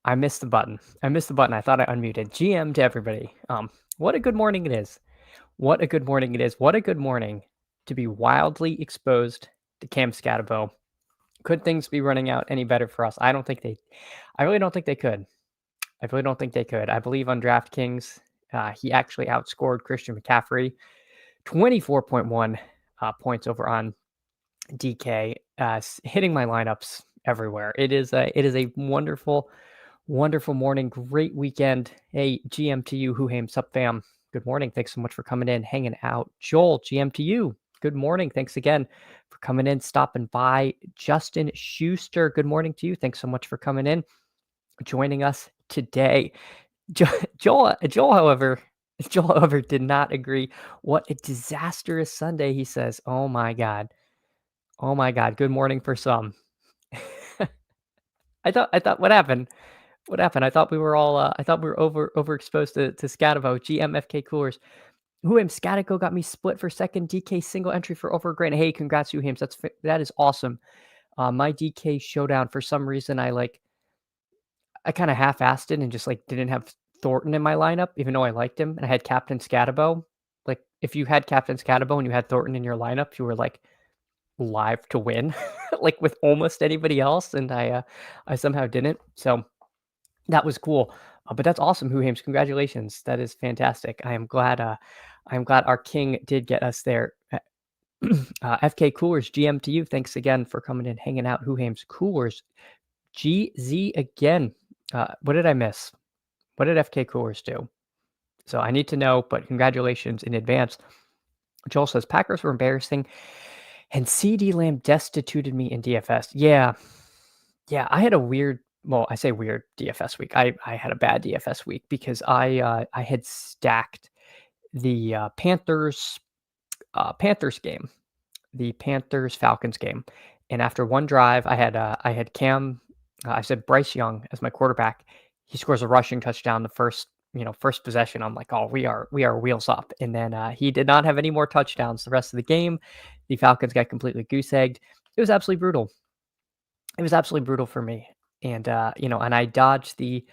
I missed the button. I missed the button. I thought I unmuted. GM to everybody. What a good morning it is. What a good morning it is. What a good morning to be wildly exposed to Cam Skattebo. Could things be running out any better for us? I really don't think they could. I really don't think they could. I believe on DraftKings, he actually outscored Christian McCaffrey 24.1 points over on DK, hitting my lineups everywhere. It is a wonderful, wonderful morning. Great weekend. Hey, GM to you, Who Sup fam. Good morning. Thanks so much for coming in, hanging out. Joel, GM to you. Good morning. Thanks again for coming in, stopping by. Justin Schuster, good morning to you. Thanks so much for coming in, joining us today. Joel, however, did not agree. What a disastrous Sunday, he says. Oh my God. Oh my God. Good morning for some. I thought what happened? What happened? I thought we were all I thought we were overexposed to Skattebo. GMFK Coolers. Who Skattebo got me split for second. DK single entry for over a grand. Hey, congrats, Who that is awesome. My DK showdown, for some reason, I kind of half-assed it and just didn't have Thornton in my lineup, even though I liked him and I had Captain Skattebo. Like, if you had Captain Skattebo and you had Thornton in your lineup, you were live to win, with almost anybody else, and I somehow didn't. So that was cool. But that's awesome, Who congratulations. That is fantastic. I am glad our king did get us there. FK Coolers, GM to you. Thanks again for coming in, hanging out. Coolers, GZ again. What did I miss? What did FK Coolers do? So I need to know, but congratulations in advance. Joel says, Packers were embarrassing, and CD Lamb destituted me in DFS. Yeah, I had a weird, well, I say weird DFS week. I had a bad DFS week because I had stacked the Panthers game, the Panthers Falcons game, and after one drive, I had Cam. I said Bryce Young as my quarterback. He scores a rushing touchdown the first possession. I'm like, oh, we are wheels up. And then he did not have any more touchdowns the rest of the game. The Falcons got completely goose egged. It was absolutely brutal. It was absolutely brutal for me. And and I dodged the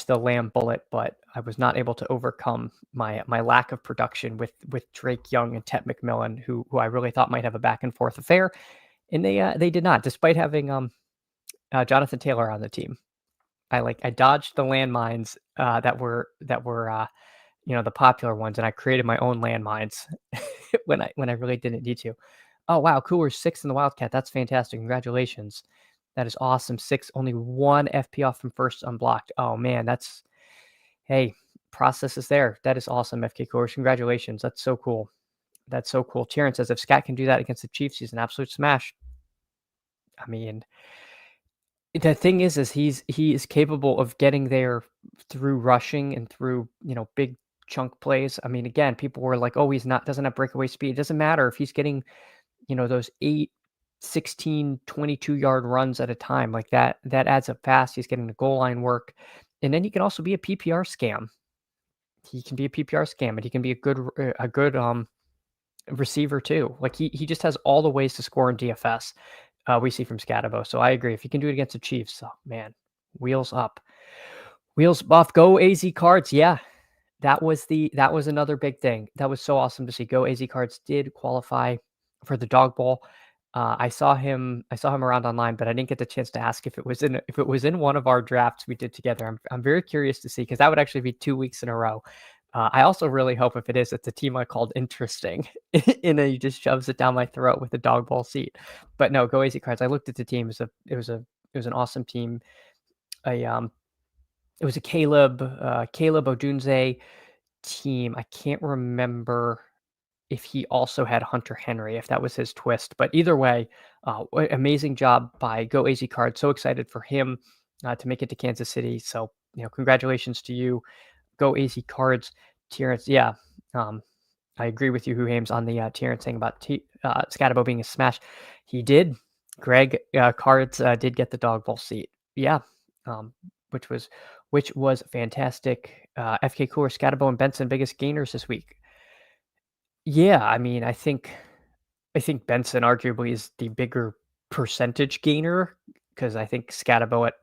Lamb bullet, but I was not able to overcome my lack of production with Drake Young and Tet McMillan, who I really thought might have a back and forth affair, and they did not, despite having Jonathan Taylor on the team. I dodged the landmines that were the popular ones, and I created my own landmines when I really didn't need to. Oh wow, Coolers 6 in the Wildcat. That's fantastic. Congratulations. That is awesome. 6, only 1 FP off from first unblocked. Oh man, hey, process is there. That is awesome, FK Coolers. Congratulations. That's so cool. That's so cool. Tyrion says if Scat can do that against the Chiefs, he's an absolute smash. I mean, the thing is he is capable of getting there through rushing and through, big chunk plays. I mean, again, people were like, "Oh, doesn't have breakaway speed." It doesn't matter if he's getting, those 8, 16, 22-yard runs at a time. Like that adds up fast. He's getting the goal line work. And then he can also be a PPR scam. He can be a PPR scam, and he can be a good receiver too. Like he just has all the ways to score in DFS. We see from Skattebo. So I agree. If you can do it against the Chiefs, oh man, wheels up. Wheels buff. Go AZ Cards. Yeah. That was another big thing. That was so awesome to see. Go AZ Cards did qualify for the dog bowl. I saw him around online, but I didn't get the chance to ask if it was in one of our drafts we did together. I'm very curious to see, because that would actually be 2 weeks in a row. I also really hope if it is, it's a team I called interesting, and then he just shoves it down my throat with a dog bowl seat. But no, Go AZ Cards. I looked at the team. It was an awesome team. It was a Caleb Odunze team. I can't remember if he also had Hunter Henry, if that was his twist. But either way, Amazing job by Go AZ Card. So excited for him to make it to Kansas City. So, congratulations to you, Go AZ Cards. Terrence, yeah, um, I agree with you, Who Hames, on the Terrence thing about Skattebo being a smash. He did. Greg Cards did get the dog bowl seat. Yeah, um, which was fantastic. FK Cooler, Skattebo, and Benson biggest gainers this week. Yeah, I mean, I think Benson arguably is the bigger percentage gainer because I think Skattebo at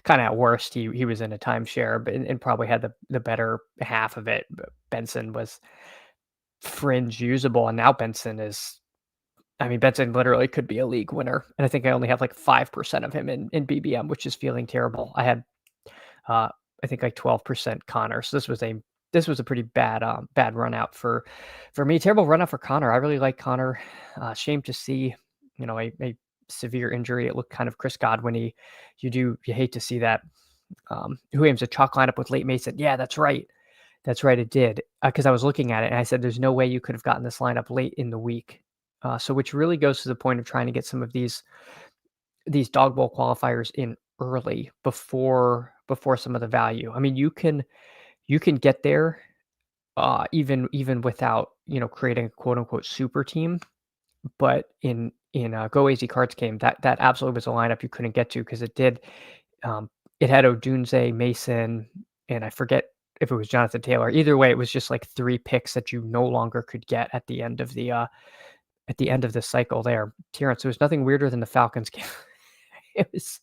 kind of at worst he was in a timeshare but and probably had the better half of it. But Benson was fringe usable, and now Benson is. I mean, Benson literally could be a league winner, and I think I only have like 5% of him in BBM, which is feeling terrible. I had uh, I think like 12% Connor. So this was a pretty bad run out for me. Terrible run out for Connor. I really like Connor. Shame to see, a severe injury. It looked kind of Chris Godwin-y. You hate to see that. Who aims a chalk lineup with late Mason? Yeah, that's right. That's right. It did because I was looking at it and I said, "There's no way you could have gotten this lineup late in the week." So which really goes to the point of trying to get some of these dog bowl qualifiers in early before some of the value. I mean, you can get there even without creating a quote unquote super team. But in Go AZ Cards game, that absolutely was a lineup you couldn't get to because um, it had Odunze, Mason, and I forget if it was Jonathan Taylor. Either way, it was just like 3 picks that you no longer could get at the end of the cycle there. Terrence, there was nothing weirder than the Falcons game. It was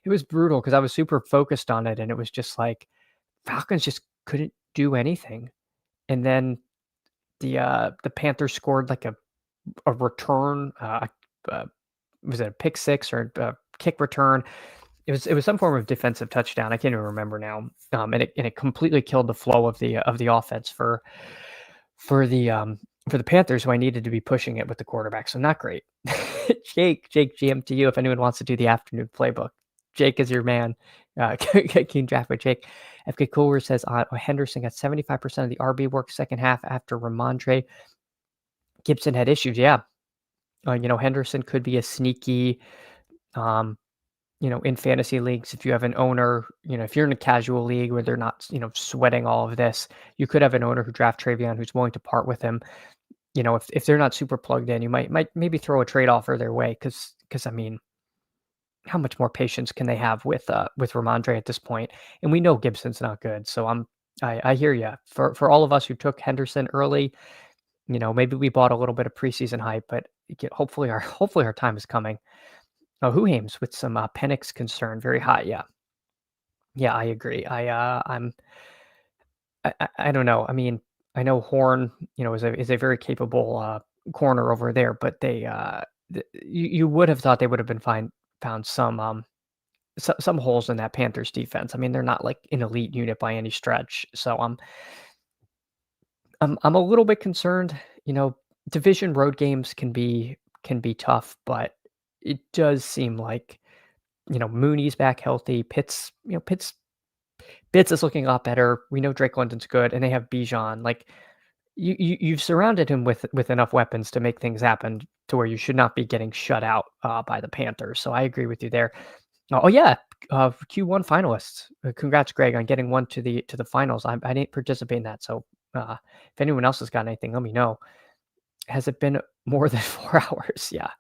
it was brutal because I was super focused on it, and it was just like Falcons just couldn't do anything. And then the Panthers scored like a return, uh, was it a pick six or a kick return? It was some form of defensive touchdown. I can't even remember now. And it completely killed the flow of the offense for the um for the Panthers, who I needed to be pushing it with the quarterback. So not great. Jake, GM to you if anyone wants to do the afternoon playbook. Jake is your man. Keen draft with Jake. FK Cooler says Henderson got 75% of the RB work second half after Ramondre. Gibson had issues. Yeah. Henderson could be a sneaky, um, in fantasy leagues. If you have an owner, if you're in a casual league where they're not, sweating all of this, you could have an owner who draft Travion who's willing to part with him. If they're not super plugged in, you might maybe throw a trade offer their way because I mean, how much more patience can they have with Ramondre at this point? And we know Gibson's not good, so I hear you. For all of us who took Henderson early, maybe we bought a little bit of preseason hype, but hopefully our time is coming. Oh, who aims with some Penix concern very high? Yeah, yeah, I agree. I don't know. I mean, I know Horn, is a very capable corner over there, but you would have thought they would have found some holes in that Panthers defense. I mean, they're not like an elite unit by any stretch. So I'm a little bit concerned. Division road games can be tough, but it does seem like Mooney's back healthy. Pitts is looking a lot better. We know Drake London's good, and they have Bijan. Like you've surrounded him with enough weapons to make things happen to where you should not be getting shut out by the Panthers. So I agree with you there. Oh yeah, Q1 finalists. Congrats, Greg, on getting one to the finals. I didn't participate in that, so if anyone else has got anything, let me know. Has it been more than 4 hours? Yeah.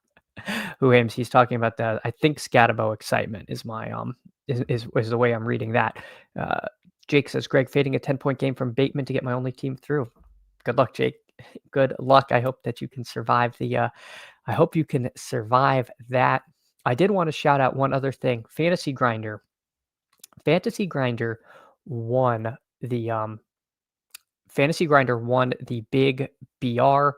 Who aims? He's talking about the. I think Skattebo excitement is my is the way I'm reading that. Uh, Jake says, Greg fading a 10-point game from Bateman to get my only team through. Good luck, Jake. Good luck. I hope that you can survive I hope you can survive that. I did want to shout out one other thing. Fantasy Grinder won the Fantasy Grinder won the big BR,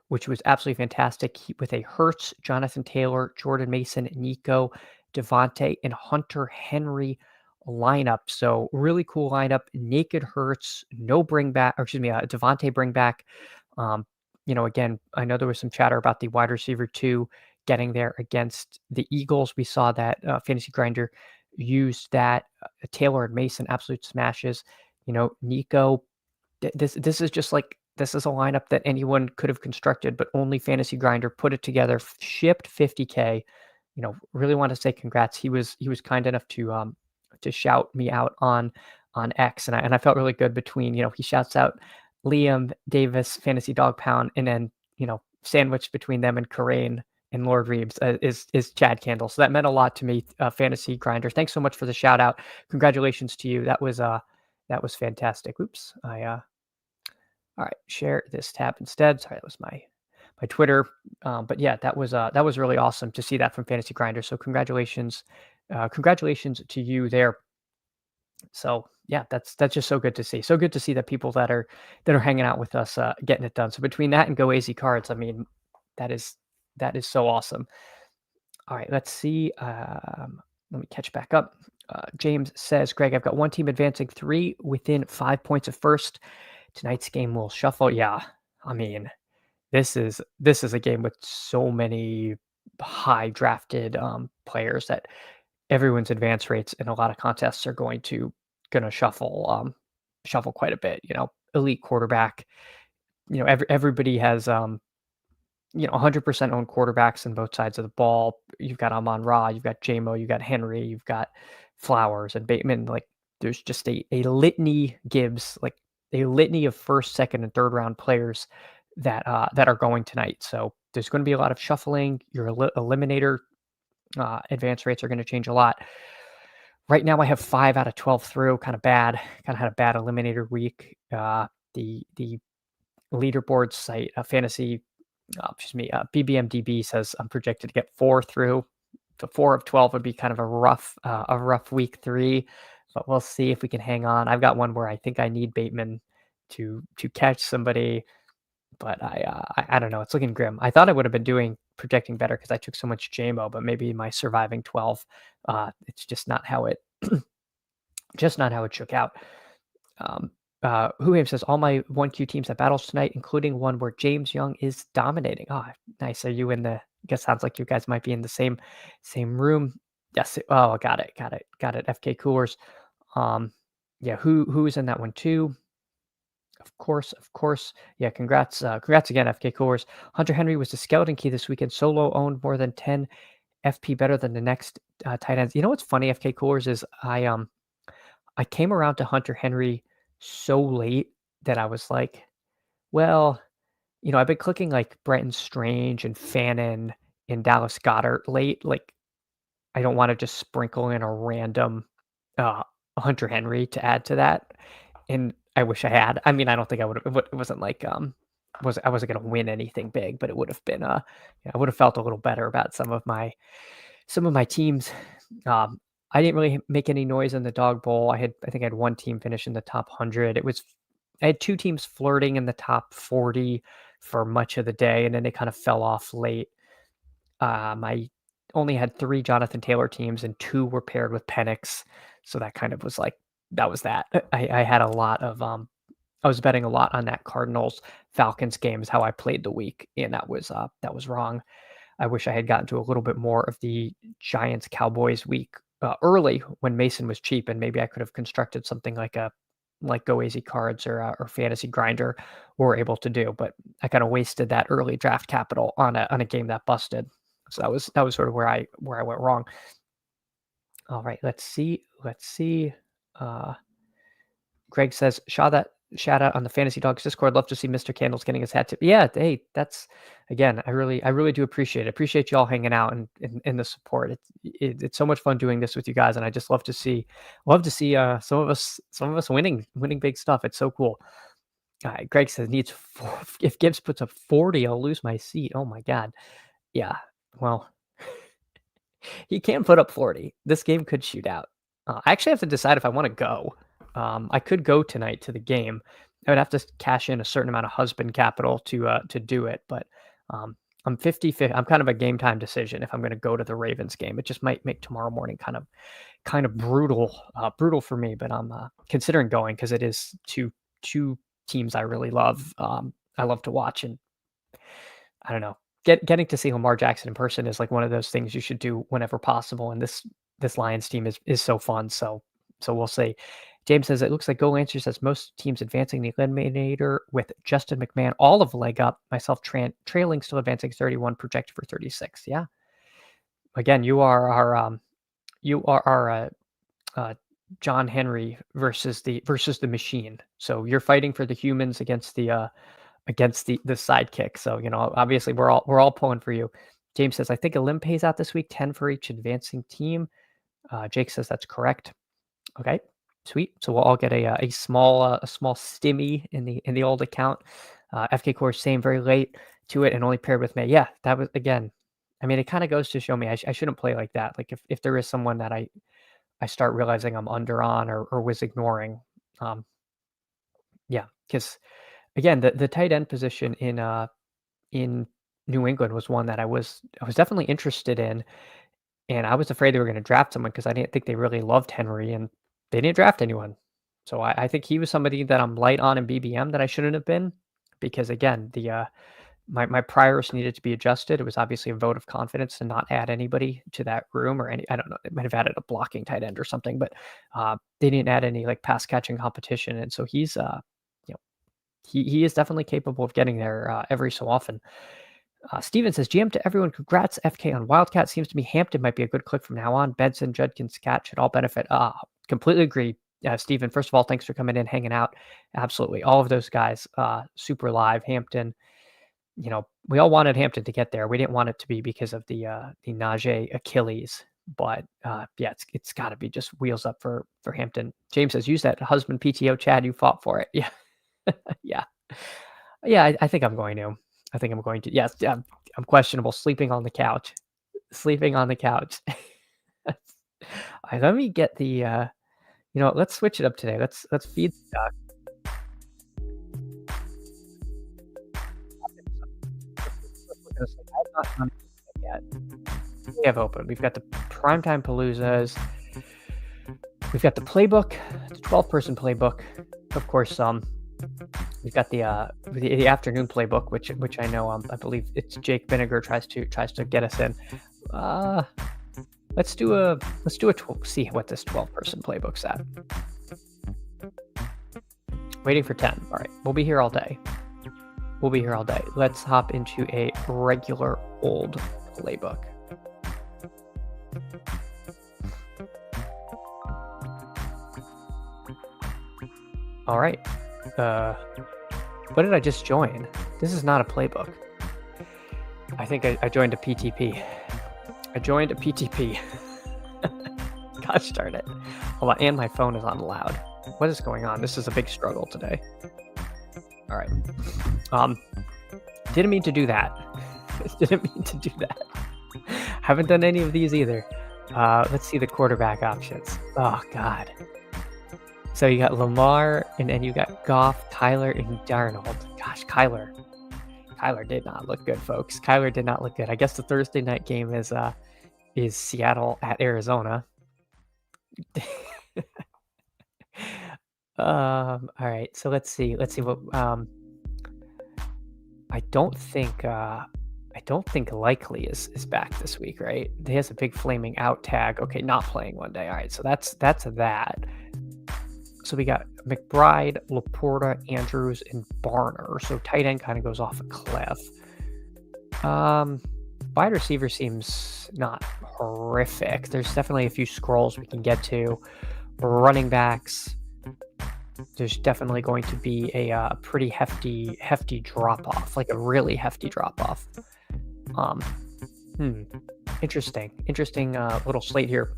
which was absolutely fantastic with a Hurts, Jonathan Taylor, Jordan Mason, Nico, Devontae, and Hunter Henry lineup. So really cool lineup. Naked Hurts, no bring back, or excuse me, Devontae bring back. Um, again, I know there was some chatter about the wide receiver 2 getting there against the Eagles. We saw that Fantasy Grinder used that. Taylor and Mason, absolute smashes. Nico, this is just like this is a lineup that anyone could have constructed, but only Fantasy Grinder put it together, shipped 50K. Really want to say congrats. He was kind enough to shout me out on X, and I felt really good between, he shouts out Liam Davis, Fantasy Dog Pound, and then, sandwiched between them and Corain and Lord Reeves, is Chad Candle. So that meant a lot to me, Fantasy Grinder. Thanks so much for the shout out. Congratulations to you. That was fantastic. Oops, all right, share this tab instead. Sorry, that was my Twitter. But yeah, that was really awesome to see that from Fantasy Grinder. So congratulations to you there. So yeah, that's just so good to see. So good to see that people that are hanging out with us, getting it done. So between that and Go Easy Cards, I mean, that is that is so awesome. All right, let's see. Let me catch back up. James says, Greg, I've got one team advancing, three within 5 points of first. Tonight's game will shuffle. Yeah, I mean, this is a game with so many high drafted players that everyone's advance rates in a lot of contests are gonna shuffle quite a bit. Elite quarterback. Everybody has 100% owned quarterbacks on both sides of the ball. You've got Amon Ra, you've got JMO, you've got Henry, you've got Flowers and Bateman. Like there's just a litany Gibbs, like a litany of first, second, and third round players that are going tonight. So there's going to be a lot of shuffling. Your eliminator advance rates are going to change a lot. Right now, I have 5 out of 12 through. Kind of bad. Kind of had a bad eliminator week. The leaderboard site, fantasy, BBMDB says I'm projected to get 4 through. The 4 of 12 would be kind of a rough week 3, but we'll see if we can hang on. I've got one where I think I need Bateman to catch somebody, but I don't know. It's looking grim. I thought I would have been projecting better because I took so much JMO, but maybe my surviving 12, it's just not how it shook out. Who says all my 1Q teams have battles tonight, including one where James Young is dominating. Oh, nice. Are you in the? I guess sounds like you guys might be in the same room. Yes. Oh, got it. FK Coolers. Yeah. Who's in that one too? Of course. Yeah. Congrats again, FK Coolers. Hunter Henry was the skeleton key this weekend. Solo owned more than 10 FP better than the next tight ends. You know what's funny? FK Coolers is I came around to Hunter Henry so late that I was like, well, I've been clicking like Brenton Strange and Fannin and Dallas Goddard late. Like, I don't want to just sprinkle in a random uh, Hunter Henry to add to that. And I wish I had. I mean, I don't think I would have. It wasn't like I wasn't going to win anything big, but it would have been I would have felt a little better about some of my teams. I didn't really make any noise in the dog bowl. I think I had one team finish in the top 100. I had two teams flirting in the top 40 for much of the day, and then they kind of fell off late. I only had 3 Jonathan Taylor teams, and 2 were paired with Penix, so that kind of was like that was that. I had a lot of I was betting a lot on that Cardinals Falcons game is how I played the week, and that was wrong. I wish I had gotten to a little bit more of the Giants Cowboys week early when Mason was cheap, and maybe I could have constructed something like Go Easy Cards or Fantasy Grinder were able to do. But I kind of wasted that early draft capital on a game that busted. So that was sort of where I went wrong. All right, let's see. Greg says, shout out on the Fantasy Dogs Discord. Love to see Mr. Candles getting his hat tip. Yeah, hey, that's again, I really do appreciate it. Appreciate you all hanging out and the support. It's so much fun doing this with you guys, and I just love to see some of us winning big stuff. It's so cool. Greg says if Gibbs puts up 40, I'll lose my seat. Oh my god. Yeah. Well, he can put up 40. This game could shoot out. I actually have to decide if I want to go. I could go tonight to the game. I would have to cash in a certain amount of husband capital to do it, but I'm 50-50. I'm kind of a game time decision if I'm going to go to the Ravens game. It just might make tomorrow morning kind of brutal for me, but I'm considering going because it is two teams I really love. I love to watch, and I don't know. Getting to see Lamar Jackson in person is like one of those things you should do whenever possible, and this Lions team is so fun. So we'll see. James says, it looks like Go Lancers says most teams advancing the Eliminator with Justin McMahon, all of leg up, myself trailing, still advancing 31, projected for 36. Yeah. Again, you are our John Henry versus the machine. So you're fighting for the humans against the sidekick. So obviously we're all pulling for you. James says, I think a limb pays out this week, 10 for each advancing team. Jake says that's correct. Okay, sweet. So we'll all get a small stimmy in the old account. FK Core same, very late to it and only paired with May. Yeah, that was, again, I mean, it kind of goes to show me I shouldn't play like that. Like if there is someone that I start realizing I'm under on or was ignoring, yeah, because again, the tight end position in New England was one that I was definitely interested in, and I was afraid they were going to draft someone because I didn't think they really loved Henry, and they didn't draft anyone. So I think he was somebody that I'm light on in BBM that I shouldn't have been, because again, my priors needed to be adjusted. It was obviously a vote of confidence to not add anybody to that room, or I don't know, they might have added a blocking tight end or something, but they didn't add any like pass catching competition, and so he's he is definitely capable of getting there every so often. Steven says, GM to everyone, congrats FK on Wildcat. Seems to me Hampton might be a good click from now on. Benson, Judkins, Cat should all benefit. Completely agree. Steven, first of all, thanks for coming in, hanging out. Absolutely. All of those guys, super live. Hampton, we all wanted Hampton to get there. We didn't want it to be because of the Najee Achilles. But yeah, it's got to be just wheels up for Hampton. James says, use that husband PTO, Chad. You fought for it. Yeah. Yeah. Yeah, I think I'm going to. I think I'm going to. Yes, I'm questionable. Sleeping on the couch. Sleeping on the couch. All right, let me get the. Let's switch it up today. Let's feed the duck. I've not done it yet. We have open. We've got the primetime Paloozas. We've got the playbook, the 12-person playbook. Of course, we've got the afternoon playbook, which I know I believe it's Jake Vinegar tries to get us in. Let's do a see what this 12-person playbook's at. Waiting for 10. All right, we'll be here all day. Let's hop into a regular old playbook. All right. What did I just join? This is not a playbook. I think I joined a PTP. Gosh darn it. Hold on, and my phone is on loud. What is going on? This is a big struggle today. All right. Didn't mean to do that. Haven't done any of these either. Let's see the quarterback options. Oh, God. So you got Lamar, and then you got Goff, Kyler, and Darnold. Gosh, Kyler did not look good, folks. Kyler did not look good. I guess the Thursday night game is Seattle at Arizona. All right. So let's see what I don't think Likely is back this week, right? He has a big flaming out tag. Okay, not playing one day. All right, so that's that. So we got McBride, Laporta, Andrews, and Barner. So tight end kind of goes off a cliff. Wide receiver seems not horrific. There's definitely a few scrolls we can get to. Running backs, there's definitely going to be a pretty hefty drop off, like a really hefty drop off. Interesting little slate here.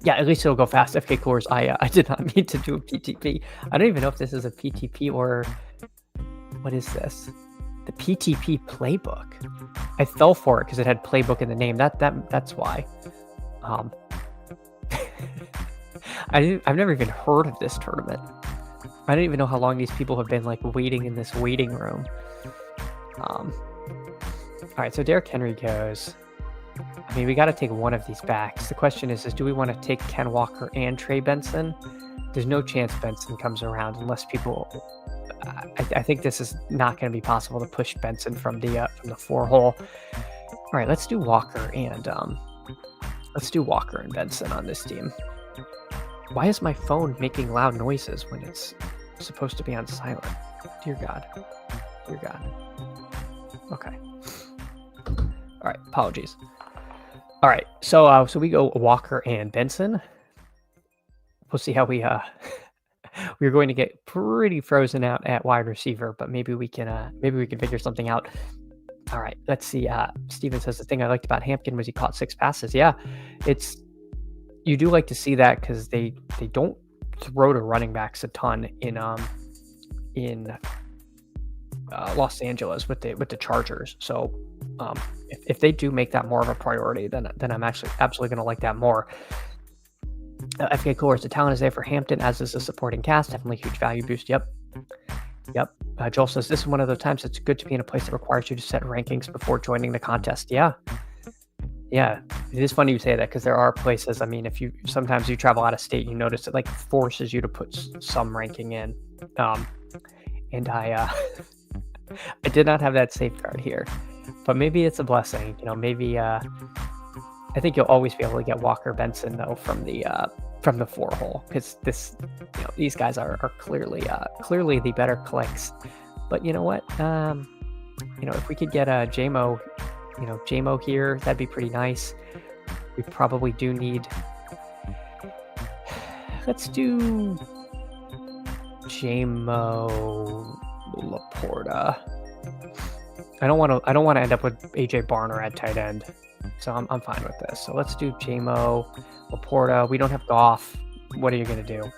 Yeah, at least it'll go fast. FK Cores, I did not mean to do a PTP. I don't even know if this is a PTP or what is this? The PTP playbook. I fell for it because it had playbook in the name. That's why. I've never even heard of this tournament. I don't even know how long these people have been like waiting in this waiting room. All right, so Derrick Henry goes. I mean, we got to take one of these backs. The question is do we want to take Ken Walker and Trey Benson? There's no chance Benson comes around unless people. I think this is not going to be possible to push Benson from the 4 hole. All right, let's do Walker and Benson on this team. Why is my phone making loud noises when it's supposed to be on silent? Dear God. Dear God. Okay. All right. Apologies. All right. So we go Walker and Benson. We'll see how we we're going to get pretty frozen out at wide receiver, but maybe we can figure something out. All right, let's see. Steven says the thing I liked about Hampton was he caught 6 passes. Yeah, you do like to see that because they don't throw to running backs a ton in Los Angeles with the Chargers. So if they do make that more of a priority, then I'm actually absolutely going to like that more. FK Coolers, the talent is there for Hampton, as is the supporting cast. Definitely huge value boost. Yep. Joel says this is one of those times it's good to be in a place that requires you to set rankings before joining the contest. Yeah. It is funny you say that because there are places. I mean, sometimes you travel out of state, you notice it like forces you to put some ranking in. And I did not have that safeguard here, but maybe it's a blessing. Maybe I think you'll always be able to get Walker Benson though from the 4 hole because these guys are clearly the better clicks. But you know what? If we could get a JMO here, that'd be pretty nice. We probably do need. Let's do JMO Laporta. I don't want to end up with AJ Barner at tight end. So I'm fine with this. So let's do JMO, Laporta. We don't have Goff. What are you going to do?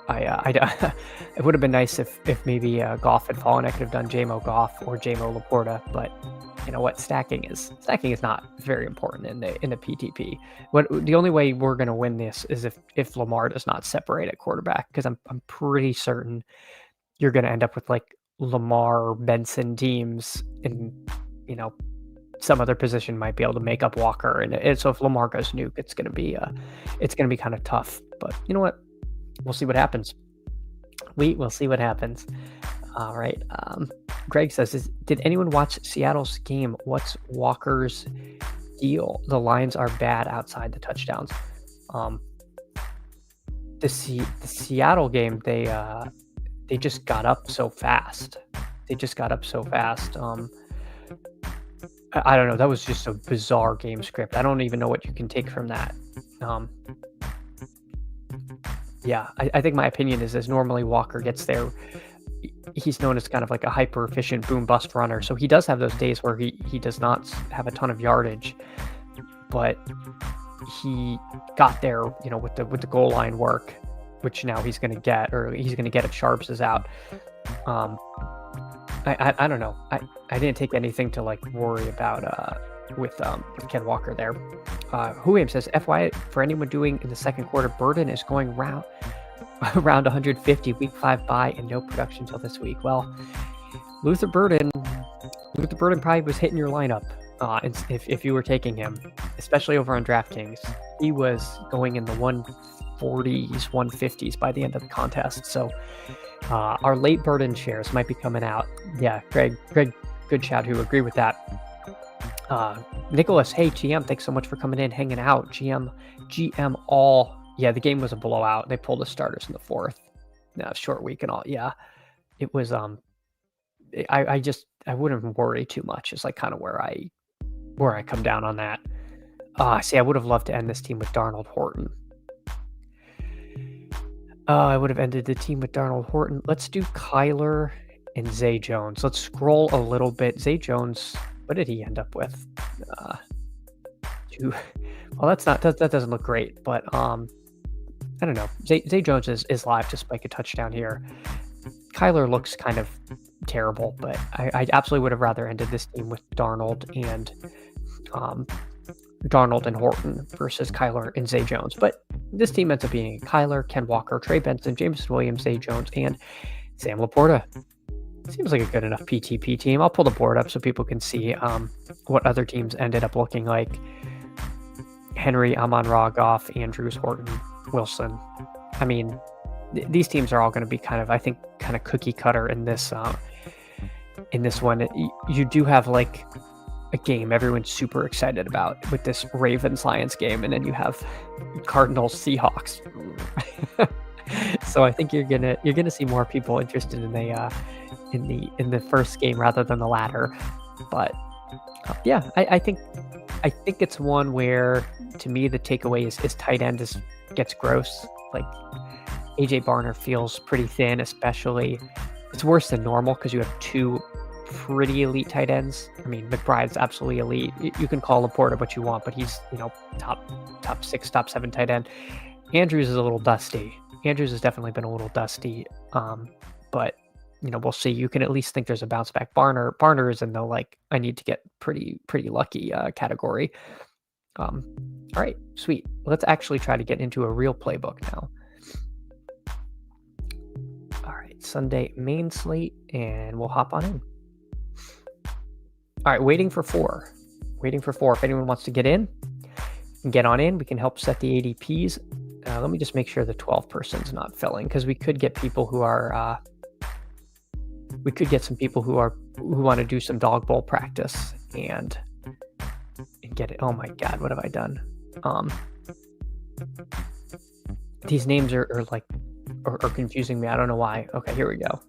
It would have been nice if maybe Goff had fallen. I could have done JMO Goff or JMO Laporta. But you know what? Stacking is not very important in the PTP. The only way we're going to win this is if Lamar does not separate at quarterback, because I'm pretty certain you're going to end up with like Lamar Benson teams and some other position might be able to make up Walker, and so if Lamar goes nuke, it's gonna be kind of tough. But you know what? We'll see what happens. We will see what happens. All right. Greg says, did anyone watch Seattle's game? What's Walker's deal? The lines are bad outside the touchdowns. The Seattle game, they just got up so fast. I don't know. That was just a bizarre game script. I don't even know what you can take from that. I think my opinion is normally Walker gets there. He's known as kind of like a hyper efficient boom bust runner. So he does have those days where he does not have a ton of yardage, but he got there, with the goal line work, which now he's going to get if Sharps is out. I don't know. I didn't take anything to like worry about with Ken Walker there. Huim says, FYI, for anyone doing in the second quarter, Burden is going around 150 week 5 bye and no production till this week. Well, Luther Burden probably was hitting your lineup if you were taking him, especially over on DraftKings. He was going in the 140s, 150s by the end of the contest. So our late Burden shares might be coming out. Yeah, Greg, good shout who agree with that. Nicholas, hey GM, thanks so much for coming in, hanging out. GM all. Yeah, the game was a blowout. They pulled the starters in the 4th. Short week and all. Yeah, it was. I wouldn't worry too much. It's like kind of where I come down on that. See, I would have loved to end this team with Darnold Horton. I would have ended the team with Darnold Horton. Let's do Kyler and Zay Jones. Let's scroll a little bit. Zay Jones, what did he end up with? Well, that doesn't look great, but I don't know. Zay Jones is live to spike a touchdown here. Kyler looks kind of terrible, but I absolutely would have rather ended this team with Darnold and Horton versus Kyler and Zay Jones. But this team ends up being Kyler, Ken Walker, Trey Benson, Jameson Williams, Zay Jones, and Sam Laporta. Seems like a good enough PTP team. I'll pull the board up so people can see what other teams ended up looking like. Henry, Amon-Ra, Goff, Andrews, Horton, Wilson. I mean, these teams are all going to be kind of cookie cutter in this one. You do have like a game everyone's super excited about with this Ravens-Lions game, and then you have Cardinals-Seahawks. So I think you're gonna see more people interested in the first game rather than the latter. But yeah, I think it's one where, to me, the takeaway is tight end gets gross. Like, AJ Barner feels pretty thin, especially. It's worse than normal because you have two pretty elite tight ends. I mean, McBride's absolutely elite. You can call Laporta what you want, but he's top 6, top 7 tight end. Andrews is a little dusty. Andrews has definitely been a little dusty. But we'll see. You can at least think there's a bounce back. Barner is in the I need to get pretty lucky category. All right, sweet. Let's actually try to get into a real playbook now. All right, Sunday main slate, and we'll hop on in. All right, waiting for 4. If anyone wants to get in, get on in. We can help set the ADPs. Let me just make sure the 12 person's not filling, because we could get people who are. We could get some people who want to do some dog bowl practice and get it. Oh my God, what have I done? These names are confusing me. I don't know why. Okay, here we go.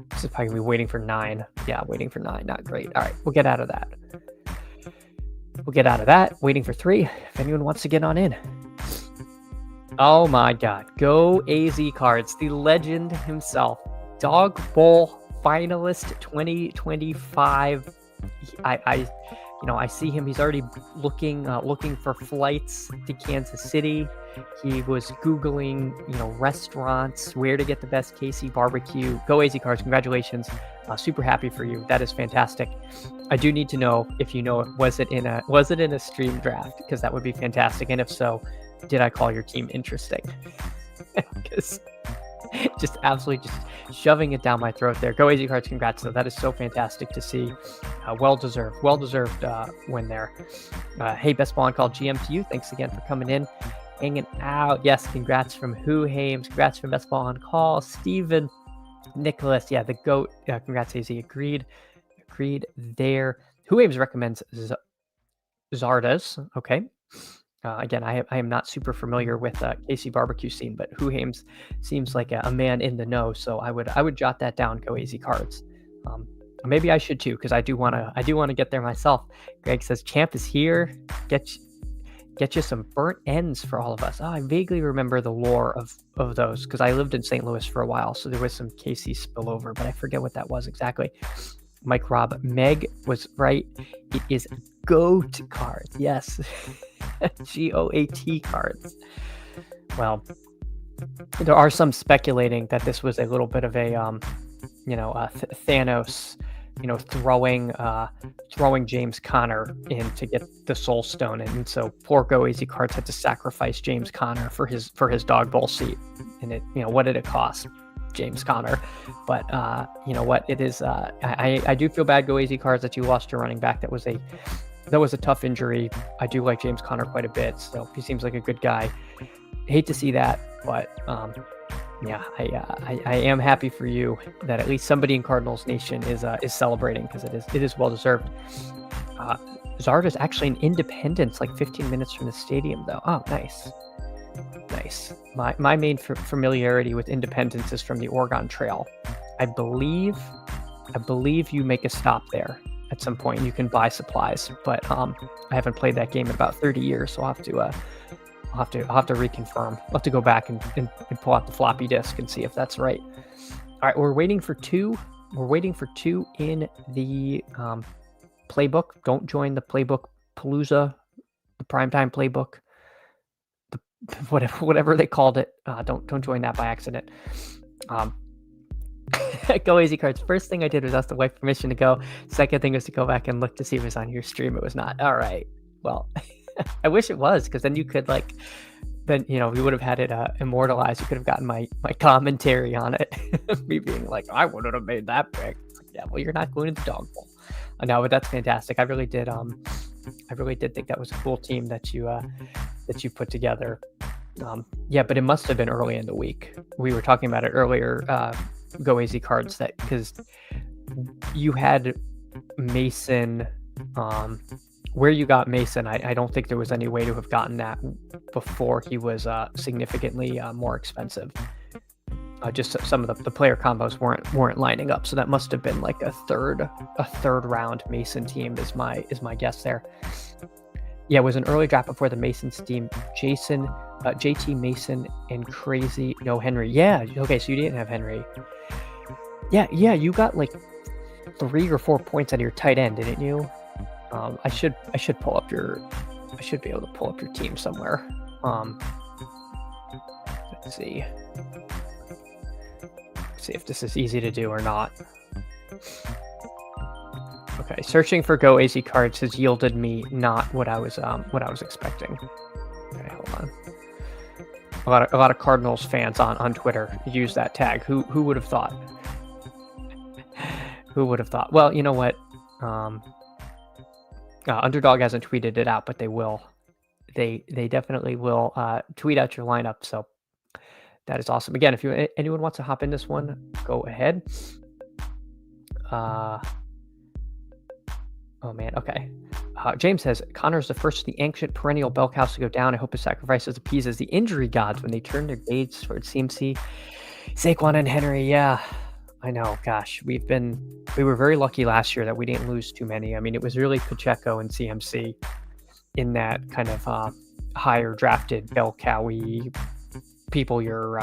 This is probably gonna be waiting for 9. Yeah, waiting for 9. Not great. All right, we'll get out of that. Waiting for 3. If anyone wants to get on in. Oh my God, go AZ Cards, the legend himself, Dog Bowl finalist 2025. I see him. He's already looking for flights to Kansas City. He was Googling, restaurants, where to get the best KC barbecue. Go AZ Cards. Congratulations. Super happy for you. That is fantastic. I do need to know if was it in a stream draft? Because that would be fantastic. And if so, did I call your team interesting? Because just absolutely just shoving it down my throat there. Go AZ Cards. Congrats, though. That is so fantastic to see. Well-deserved win there. Hey, Best Ball on Call GM to you. Thanks again for coming in, hanging out. Yes, congrats from Who Hames. Congrats from Best Ball on Call. Steven, Nicholas. Yeah, the GOAT. Congrats, AZ. Agreed there. Who Hames recommends Zardes. Okay. Again, I am not super familiar with KC barbecue scene, but Who Hames seems like a man in the know, so I would jot that down. Go AZ Cards. Maybe I should too, because I do want to get there myself. Greg says Champ is here. Get you some burnt ends for all of us. Oh, I vaguely remember the lore of those, because I lived in St. Louis for a while, so there was some KC spillover, but I forget what that was exactly. Mike Robb, Meg was right. It is GOAT cards. Yes. GOAT cards. Well, there are some speculating that this was a little bit of a Thanos, throwing James Conner in to get the Soul Stone, and so poor Go AZ Cards had to sacrifice James Conner for his dog bowl seat. And it, what did it cost? James Conner. But you know what, it is I do feel bad, Go AZ Cards, that you lost your running back. That was a tough injury. I do like James Conner quite a bit, so he seems like a good guy. Hate to see that, but yeah, I am happy for you that at least somebody in Cardinals Nation is celebrating, because it is well deserved. Zard is actually in Independence, like 15 minutes from the stadium, though. Oh, nice. My main familiarity with Independence is from the Oregon Trail. I believe you make a stop there at some point. You can buy supplies, but I haven't played that game in about 30 years, so I'll have to reconfirm. I'll have to go back and pull out the floppy disk and see if that's right. All right, we're waiting for 2. We're waiting for 2 in the playbook. Don't join the playbook palooza, the primetime playbook, whatever they called it. Don't join that by accident. Go AZ Cards. First thing I did was ask the wife permission to go. Second thing was to go back and look to see if it was on your stream. It was not. All right. Well, I wish it was, because then you could we would have had it immortalized. You could have gotten my commentary on it. Me being like, I wouldn't have made that pick. Yeah, well, you're not going to the dog bowl. No, but that's fantastic. I really did think that was a cool team that you put together. Yeah, but it must have been early in the week. We were talking about it earlier. Go AZ Cards, that because you had Mason Where you got Mason, I don't think there was any way to have gotten that before he was significantly more expensive. Just some of the player combos weren't lining up, so that must have been like a third round Mason team is my guess there. Yeah, it was an early draft before the Masons team. Jason, JT Mason, and Crazy No Henry. Yeah, okay, so you didn't have Henry. Yeah, you got like 3 or 4 points out of your tight end, didn't you? I should pull up your. I should be able to pull up your team somewhere. Let's see. See if this is easy to do or not. Okay, searching for Go AZ cards has yielded me not what I was expecting. Okay, hold on. A lot of Cardinals fans on Twitter use that tag. Who would have thought? Who would have thought? Well, you know what? Underdog hasn't tweeted it out, but they will. They definitely will tweet out your lineup. So that is awesome. Again, if anyone wants to hop in this one, go ahead. Oh man, okay. James says, Connor's the first of the ancient perennial bell cows to go down. I hope his sacrifices appeases the injury gods when they turn their gaze towards CMC, Saquon, and Henry. Yeah, I know. Gosh, we were very lucky last year that we didn't lose too many. I mean, it was really Pacheco and CMC in that kind of higher drafted bell cowy people you're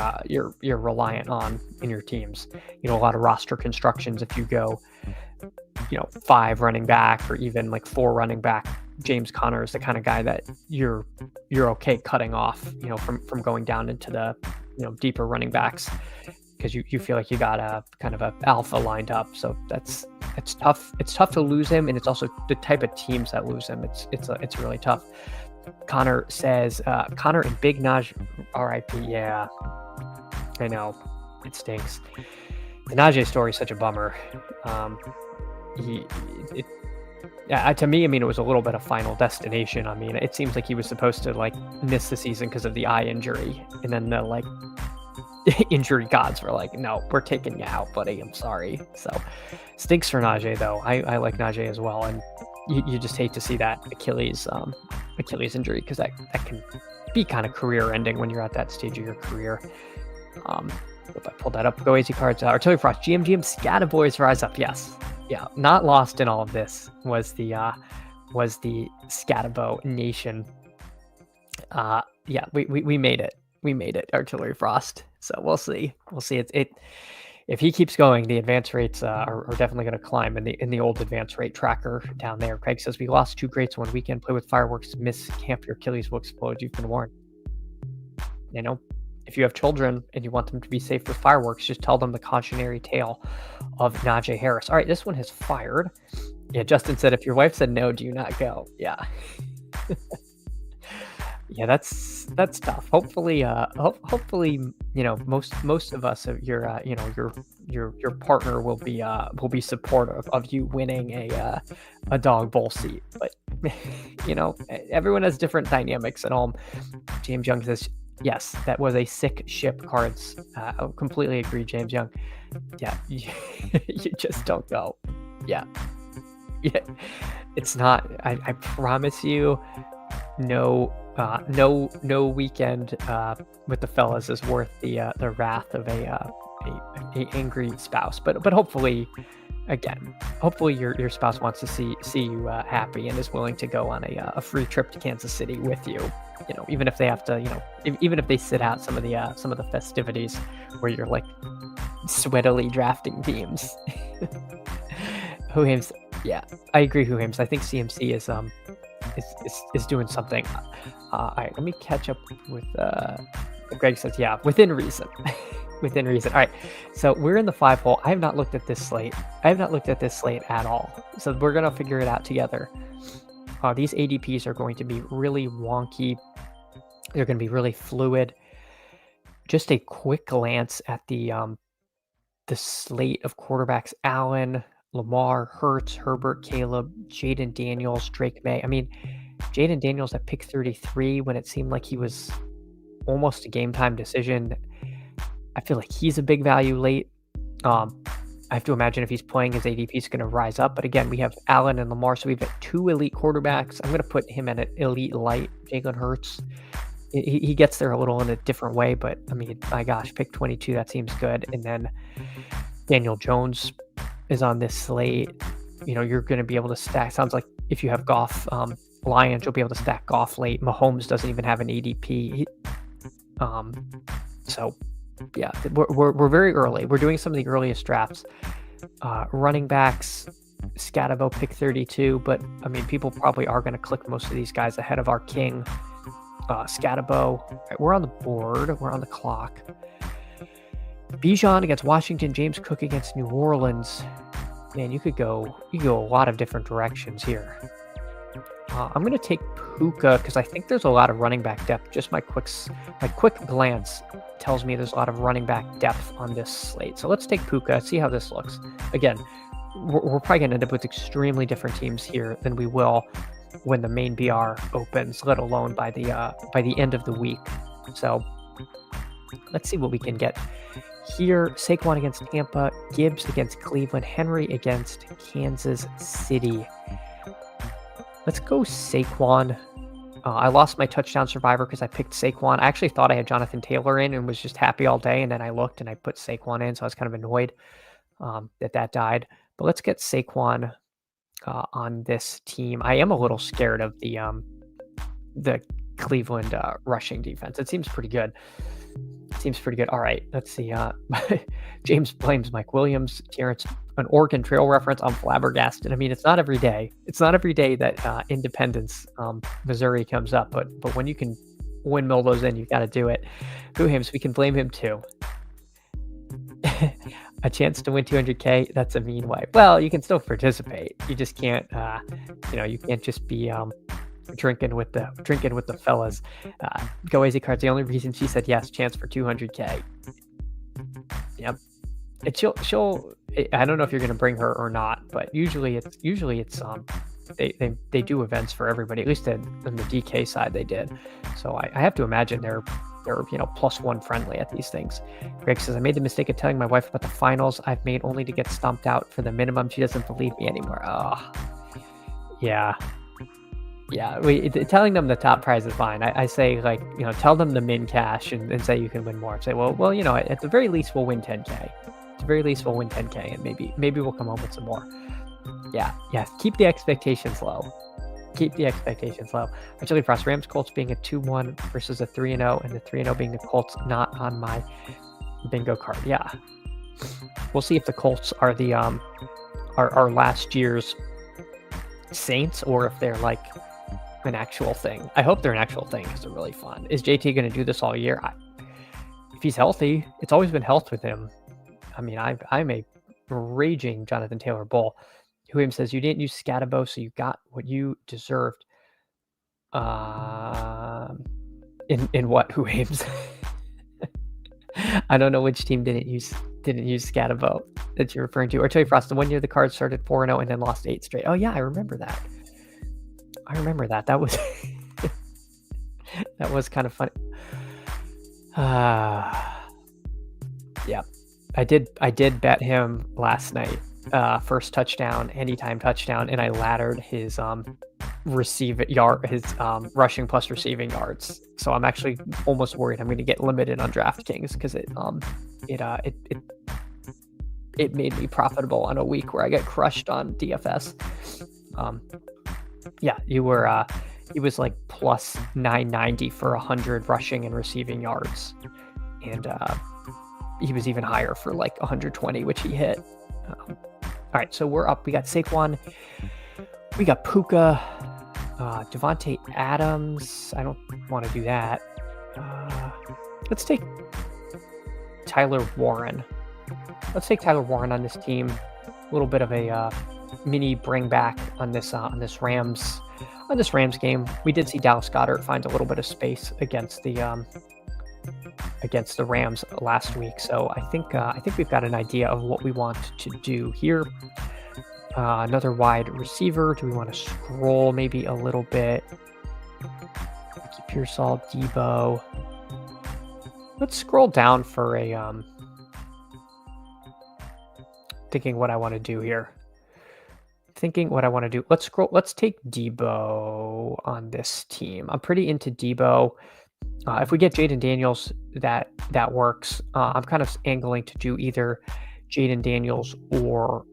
reliant on in your teams. You know, a lot of roster constructions. If you go, 5 running back or even like 4 running back, James Conner is the kind of guy that you're okay cutting off, from going down into the deeper running backs, because you feel like you got a kind of a alpha lined up. So it's tough. It's tough to lose him, and it's also the type of teams that lose him. It's really tough. Connor says, Connor and Big Naj, RIP. Yeah, I know, it stinks. The Najee story is such a bummer. To me, I mean, it was a little bit of Final Destination. I mean, it seems like he was supposed to like miss the season because of the eye injury, and then the like injury gods were like, "No, we're taking you out, buddy. I'm sorry." So stinks for Najee, though. I like Najee as well, and you just hate to see that Achilles injury, because that can be kind of career ending when you're at that stage of your career. If I pulled that up, Go AZ cards, Artillery Frost, GM, Skattebois rise up. Yes. Yeah, not lost in all of this was the Skattebo Nation. We made it. We made it, Artillery Frost. So we'll see. It if he keeps going, the advance rates are definitely going to climb in the old advance rate tracker down there. Craig says, we lost 2 greats one weekend. Play with fireworks, miss camp, your Achilles will explode. You've been warned. If you have children and you want them to be safe with fireworks, just tell them the cautionary tale of Najee Harris. All right, this one has fired. Yeah, Justin said, if your wife said no, do you not go? Yeah. Yeah, that's tough. Hopefully, most of us, your partner will be supportive of you winning a dog bowl seat. But everyone has different dynamics at home. James Young says, yes, that was a sick ship cards. I completely agree, James Young. Yeah, you just don't go. Yeah. It's not. I promise you, no weekend with the fellas is worth the wrath of a angry spouse. But hopefully, hopefully your spouse wants to see you happy and is willing to go on a free trip to Kansas City with you. Even if they have to, even if they sit out some of the festivities where you're like sweatily drafting teams. Huhims, yeah, I agree. Huhims, I think CMC is doing something. All right, let me catch up with. Greg says, yeah, within reason. Within reason. All right, so we're in the 5 hole. I have not looked at this slate. At all. So we're gonna figure it out together. These ADPs are going to be really wonky. They're going to be really fluid. Just a quick glance at the slate of quarterbacks: Allen, Lamar, Hurts, Herbert, Caleb, Jaden Daniels, Drake May. I mean, Jaden Daniels at pick 33 when it seemed like he was almost a game time decision. I feel like he's a big value late. I have to imagine if he's playing, his ADP is going to rise up. But again, we have Allen and Lamar, so we've got 2 elite quarterbacks. I'm going to put him at an elite light. Jalen Hurts, he gets there a little in a different way, but I mean, my gosh, pick 22, that seems good. And then Daniel Jones is on this slate. You're going to be able to stack. Sounds like if you have Goff, Lions, you'll be able to stack Goff late. Mahomes doesn't even have an ADP. So yeah, we're very early. We're doing some of the earliest drafts. Running backs, Skattebo pick 32, but I mean, people probably are going to click most of these guys ahead of our king, Skattebo. Right, we're on the board. We're on the clock. Bijan against Washington. James Cook against New Orleans. Man, you could go a lot of different directions here. I'm going to take Puka because I think there's a lot of running back depth. Just my quick glance tells me there's a lot of running back depth on this slate. So let's take Puka, see how this looks. Again, we're probably going to end up with extremely different teams here than we will when the main BR opens, let alone by the end of the week. So let's see what we can get here. Saquon against Tampa, Gibbs against Cleveland, Henry against Kansas City. Let's go Saquon. I lost my touchdown survivor because I picked Saquon. I actually thought I had Jonathan Taylor in and was just happy all day, and then I looked and I put Saquon in, so I was kind of annoyed that died. But let's get Saquon on this team. I am a little scared of the Cleveland rushing defense. It seems pretty good. All right, let's see. James blames Mike Williams. Terrence, an Oregon Trail reference. I'm flabbergasted. I mean, it's not every day. It's not every day that Independence, Missouri comes up. But when you can windmill those in, you've got to do it. Boo him, so we can blame him too. A chance to win 200K. That's a mean way. Well, you can still participate. You just can't. You can't just be drinking with the fellas. Go Easy Cards. The only reason she said yes, chance for 200K. Yep. She'll. I don't know if you're going to bring her or not, but usually it's they do events for everybody. At least on the DK side they did. So I have to imagine they're +1 friendly at these things. Greg says, I made the mistake of telling my wife about the finals I've made only to get stomped out for the minimum. She doesn't believe me anymore. Oh, yeah. Yeah, telling them the top prize is fine. I say, tell them the min cash and say you can win more. Say, well, at the very least we'll win 10K. At the very least we'll win 10K, and maybe we'll come home with some more. Yeah. Keep the expectations low. Actually, Frost Rams Colts being a 2-1 versus a 3-0, and the 3-0 being the Colts not on my bingo card. Yeah, we'll see if the Colts are the our last year's Saints or if they're like an actual thing. I hope they're an actual thing because they're really fun. Is JT going to do this all year? If he's healthy, it's always been health with him. I mean, I'm a raging Jonathan Taylor bull. Who says you didn't use Skattebo, so you got what you deserved. In what? Who aims? I don't know which team didn't use Skattebo that you're referring to. Or tell you, Frost, the 1 year the Cards started 4-0 and then lost 8 straight. Oh yeah, I remember that. That was that was kind of funny. Yeah, I did bet him last night. First touchdown, anytime touchdown, and I laddered his rushing plus receiving yards. So I'm actually almost worried I'm going to get limited on DraftKings because it made me profitable on a week where I get crushed on DFS. Yeah, he was like plus 990 for 100 rushing and receiving yards, and he was even higher for like 120, which he hit. All right, so we're up. We got Saquon, we got Puka, Devontae Adams. I don't want to do that. Let's take Tyler Warren. On this team. A little bit of a mini bring back on this Rams game. We did see Dallas Goedert find a little bit of space against the Rams last week. So I think we've got an idea of what we want to do here. Another wide receiver. Do we want to scroll maybe a little bit? Pearsall, Debo. Let's scroll down for a thinking what I want to do here. Let's scroll. Let's take Debo on this team. I'm pretty into Debo. If we get Jaden Daniels, that works. I'm kind of angling to do either Jaden Daniels or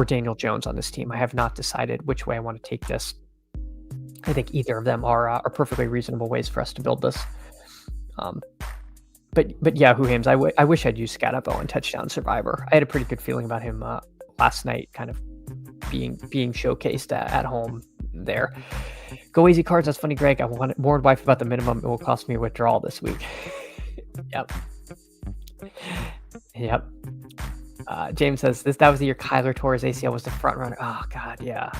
Daniel Jones on this team. I have not decided which way I want to take this. I think either of them are perfectly reasonable ways for us to build this. But yeah, Hames, I wish I'd used Skattebo and Touchdown Survivor. I had a pretty good feeling about him last night, kind of being showcased at home there. Go easy cards. That's funny, Greg. I warned wife about the minimum. It will cost me a withdrawal this week. Yep. James says that was the year Kyler tore his ACL, was the front runner. Oh God, yeah.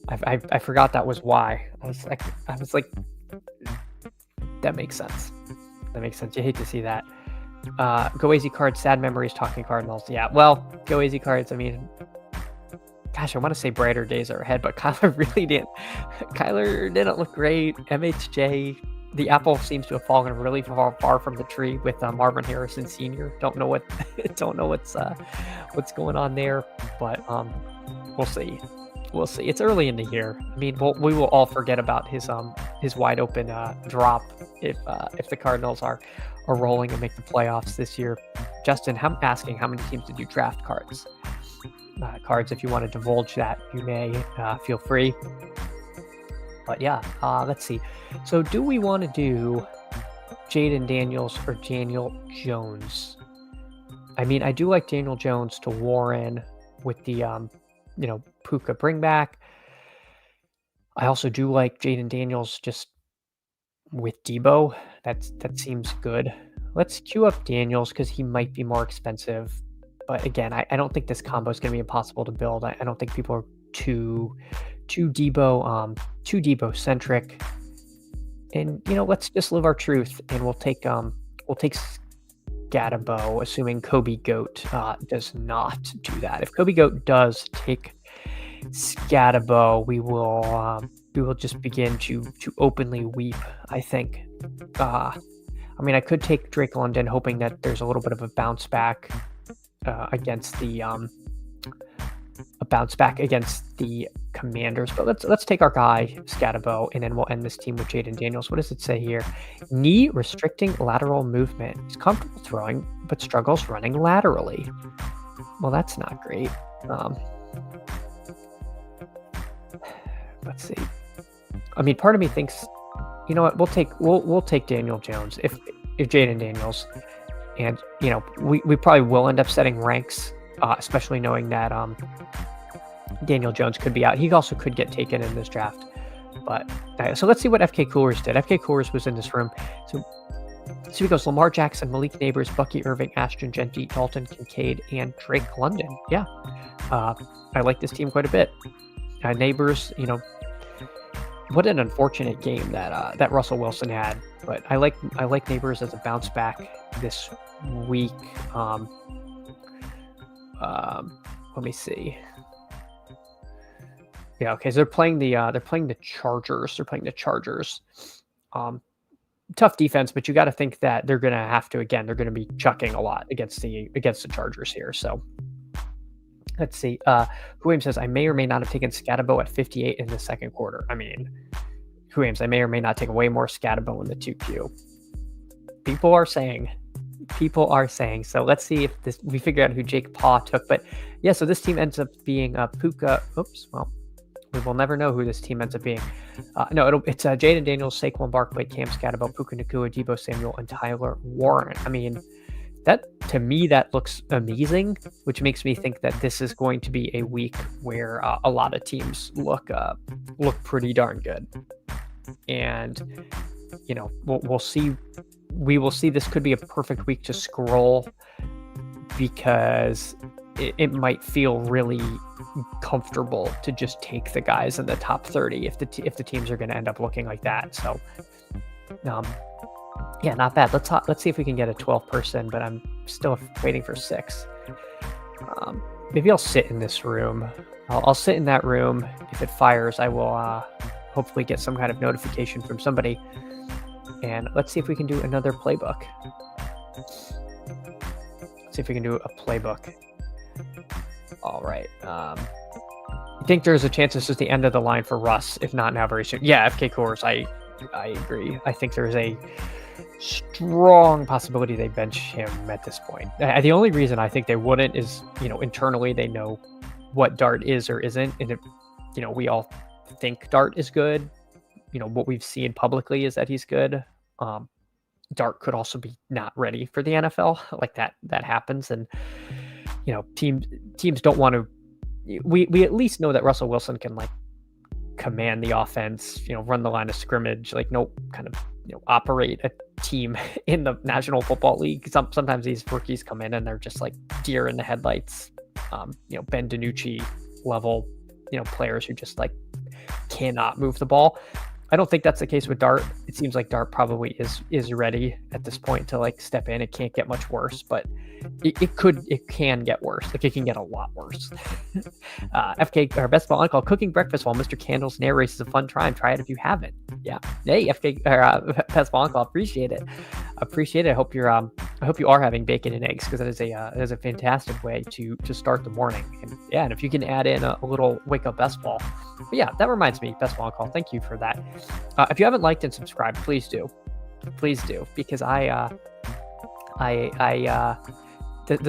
I forgot that was why. I was like, that makes sense. You hate to see that. Go easy cards. Sad memories. Talking Cardinals. Yeah. Well, go easy cards. I mean, gosh, I want to say brighter days are ahead, but Kyler really didn't. Kyler didn't look great. MHJ, the apple seems to have fallen really far from the tree with Marvin Harrison Sr. Don't know what's going on there, but we'll see. It's early in the year. I mean, we will all forget about his wide open drop if the Cardinals are rolling and make the playoffs this year. Justin, I'm asking how many teams did you draft cards? Cards, if you want to divulge that, you may feel free. But yeah, let's see. So do we want to do Jaden Daniels or Daniel Jones? I mean, I do like Daniel Jones to Warren with the Puka bring back. I also do like Jaden Daniels just with Debo. That seems good. Let's queue up Daniels because he might be more expensive. But again, I don't think this combo is going to be impossible to build. I don't think people are too Debo centric. And let's just live our truth, and we'll take Skattebo, assuming Kobe Goat does not do that. If Kobe Goat does take Skattebo, we will just begin to openly weep, I think. I mean, I could take Drake London, hoping that there's a little bit of a bounce back against the Commanders, but let's take our guy Skattebo, and then we'll end this team with Jaden Daniels. What does it say here? Knee restricting lateral movement. He's comfortable throwing, but struggles running laterally. Well, that's not great. Let's see. I mean, part of me thinks, you know what? We'll take Daniel Jones if Jaden Daniels, and we probably will end up setting ranks, especially knowing that Daniel Jones could be out. He also could get taken in this draft. But so let's see what FK Coolers did. FK Coolers was in this room. So he goes Lamar Jackson, Malik Neighbors, Bucky Irving, Ashton Genty, Dalton Kincaid, and Drake London. Yeah, I like this team quite a bit. Neighbors, what an unfortunate game that Russell Wilson had. But I like Neighbors as a bounce back this week. Let me see. Yeah, okay. So they're playing the Chargers. Tough defense, but you got to think that they're going to have to, again, they're going to be chucking a lot against the Chargers here. So let's see. Huim says, I may or may not have taken Skattebo at 58 in the second quarter. I mean, Huim, I may or may not take way more Skattebo in the 2Q. People are saying. So let's see if we figure out who Jake Paw took. But yeah, so this team ends up being Puka. Oops. Well, we will never know who this team ends up being. It's Jaden Daniels, Saquon Barkley, Cam Skattebo, Puka Nacua, Deebo Samuel, and Tyler Warren. I mean, that looks amazing, which makes me think that this is going to be a week where a lot of teams look pretty darn good. And we'll see. We will see. This could be a perfect week to scroll because it might feel really comfortable to just take the guys in the top 30 if the teams are going to end up looking like that. So, yeah, not bad. Let's see if we can get a 12 person, but I'm still waiting for 6. Maybe I'll sit in this room. I'll sit in that room. If it fires, I will hopefully get some kind of notification from somebody. And let's see if we can do another playbook. see if we can do a playbook. All right. I think there's a chance this is the end of the line for Russ, if not now very soon. Yeah, FK Coors, I agree. I think there's a strong possibility they bench him at this point. The only reason I think they wouldn't is, internally they know what Dart is or isn't. And, we all think Dart is good. What we've seen publicly is that he's good. Dart could also be not ready for the NFL. Like that happens. And, teams don't want to, we at least know that Russell Wilson can command the offense, run the line of scrimmage, operate a team in the National Football League. Sometimes these rookies come in and they're just like deer in the headlights. Ben DiNucci level, players who just cannot move the ball. I don't think that's the case with Dart. It seems like Dart probably is ready at this point to step in. It can't get much worse, but it can get worse. It can get a lot worse. FK, or Best Ball Uncall, cooking breakfast while Mr. Candles narrates is a fun try. Try it if you haven't. Yeah. Hey, FK, or Best Ball Uncall, appreciate it. I hope you are having bacon and eggs, because that is a fantastic way to start the morning. And if you can add in a little wake up best ball. But yeah, that reminds me, Best Ball Uncall, thank you for that. If you haven't liked and subscribed, please do, because the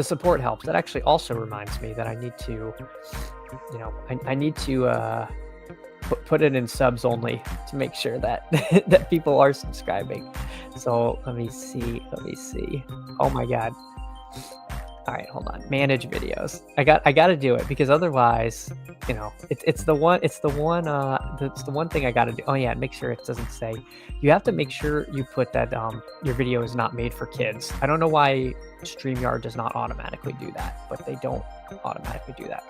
support helps. That actually also reminds me that I need to, I need to put it in subs only to make sure that that people are subscribing. So let me see. Oh my God. All right, hold on. Manage videos. I got to do it, because otherwise, it's the one thing I got to do. Oh yeah, make sure it doesn't say. You have to make sure you put that your video is not made for kids. I don't know why StreamYard does not automatically do that, but they don't automatically do that.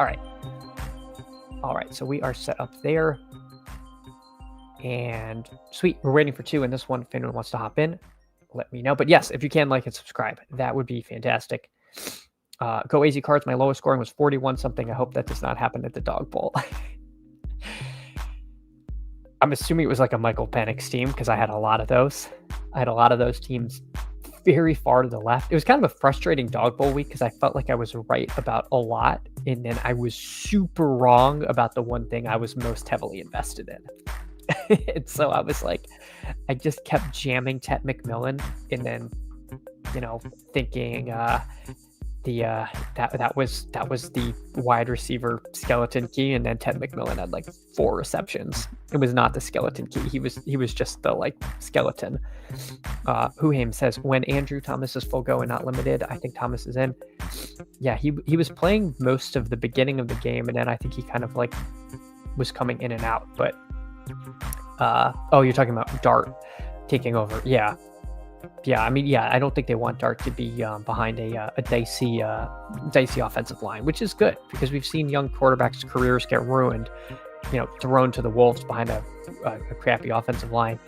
All right. So we are set up there, and sweet. We're waiting for 2 in this one. If anyone wants to hop in, let me know. But yes, if you can like and subscribe, that would be fantastic. Go AZ Cards. My lowest scoring was 41 something. I hope that does not happen at the Dog Bowl. I'm assuming it was a Michael Penix team, because I had a lot of those. I had a lot of those teams very far to the left. It was kind of a frustrating Dog Bowl week, because I felt like I was right about a lot, and then I was super wrong about the one thing I was most heavily invested in. And so I was I just kept jamming Tet McMillan, and then thinking that was the wide receiver skeleton key, and then Ted McMillan had 4 receptions. It was not the skeleton key. He was just the skeleton. Huham says, when Andrew Thomas is full go and not limited, I think Thomas is in. Yeah, he was playing most of the beginning of the game, and then I think he kind of was coming in and out. But you're talking about Dart taking over. Yeah. I don't think they want Dart to be behind a dicey offensive line, which is good, because we've seen young quarterbacks' careers get ruined, thrown to the wolves behind a crappy offensive line.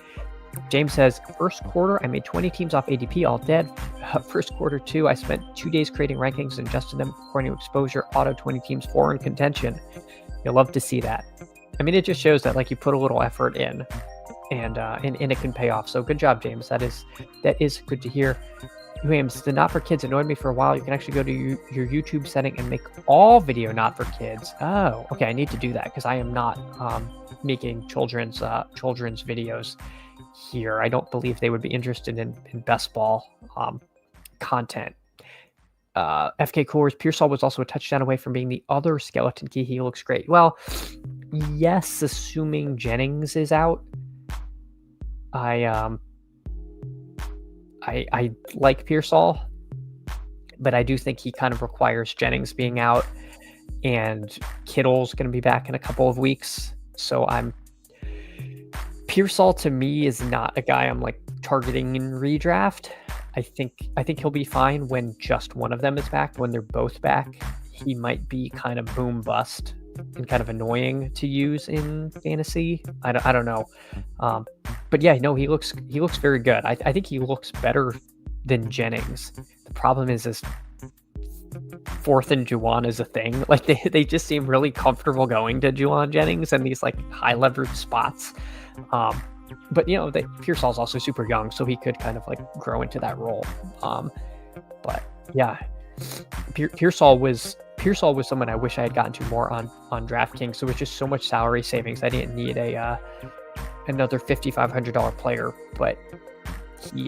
James says, first quarter, I made 20 teams off ADP, all dead. First quarter 2, I spent 2 days creating rankings and adjusting them according to exposure, auto 20 teams, 4 in contention. You'll love to see that. I mean, it just shows that you put a little effort in, and it can pay off. So good job, James. That is good to hear. James, the not for kids annoyed me for a while. You can actually go to your YouTube setting and make all video not for kids. Oh, okay. I need to do that, because I am not making children's videos here. I don't believe they would be interested in best ball content. FK Coors, Pearsall was also a touchdown away from being the other skeleton key. He looks great. Well, yes, assuming Jennings is out. I like Pearsall, but I do think he kind of requires Jennings being out, and Kittle's going to be back in a couple of weeks. So Pearsall to me is not a guy I'm targeting in redraft. I think he'll be fine when just one of them is back. When they're both back, he might be kind of boom bust and kind of annoying to use in fantasy. I don't know. But yeah, no, he looks very good. I think he looks better than Jennings. The problem is this 4th and Juwan is a thing. They just seem really comfortable going to Juwan Jennings in these high leverage spots. But Pearsall's also super young, so he could kind of grow into that role. But yeah, Pearsall was someone I wish I had gotten to more on DraftKings. There was just so much salary savings. I didn't need another $5,500 player, but he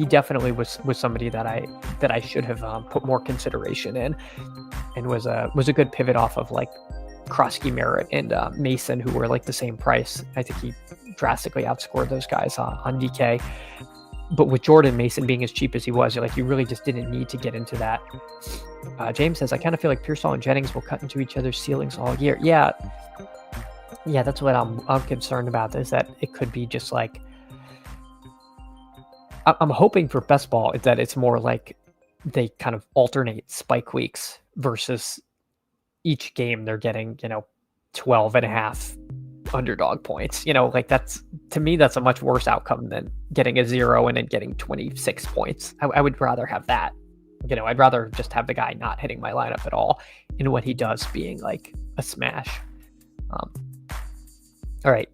definitely was somebody that I should have put more consideration in, and was a good pivot off of like Krosky, Merritt, and Mason, who were like the same price. I think he drastically outscored those guys on DK. But with Jordan Mason being as cheap as he was, you really just didn't need to get into that. James says, I kind of feel like Pearsall and Jennings will cut into each other's ceilings all year. Yeah, that's what I'm concerned about, is that it could be just like, I'm hoping for best ball is that it's more like they kind of alternate spike weeks versus each game they're getting, 12 and a half underdog points. Like that's, to me, that's a much worse outcome than getting a 0 and then getting 26 points. I would rather have that. I'd rather just have the guy not hitting my lineup at all and what he does being like a smash. All right.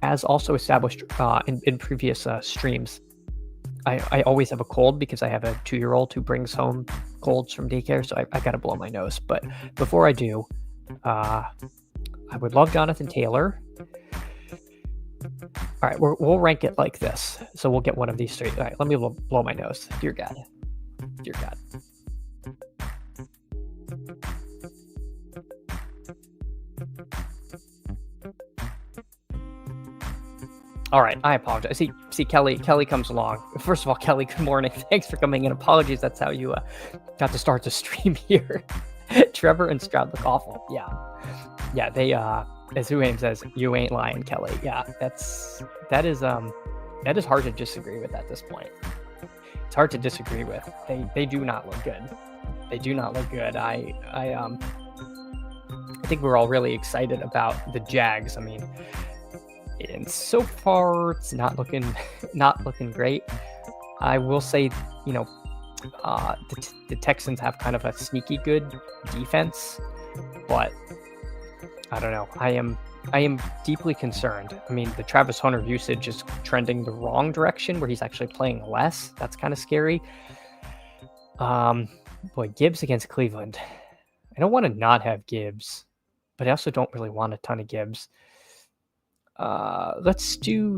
As also established in previous streams, I always have a cold because I have a 2-year-old who brings home colds from daycare, so I got to blow my nose. But before I do, I would love Jonathan Taylor. All right, we'll rank it like this. So we'll get one of these three. All right, let me blow my nose. Dear God. Dear God. All right, I apologize. See, Kelly comes along. First of all, Kelly, good morning. Thanks for coming in. Apologies, that's how you got to start the stream here. Trevor and Stroud look awful. Yeah, they as Uhaim says, you ain't lying, Kelly. Yeah, that is hard to disagree with at this point. It's hard to disagree with. They do not look good. They do not look good. I think we're all really excited about the Jags. I mean, and so far it's not looking great. I will say, the Texans have kind of a sneaky good defense, but I don't know. I am deeply concerned. I mean, the Travis Hunter usage is trending the wrong direction, where he's actually playing less. That's kind of scary. Boy, Gibbs against Cleveland. I don't want to not have Gibbs, but I also don't really want a ton of Gibbs. Let's do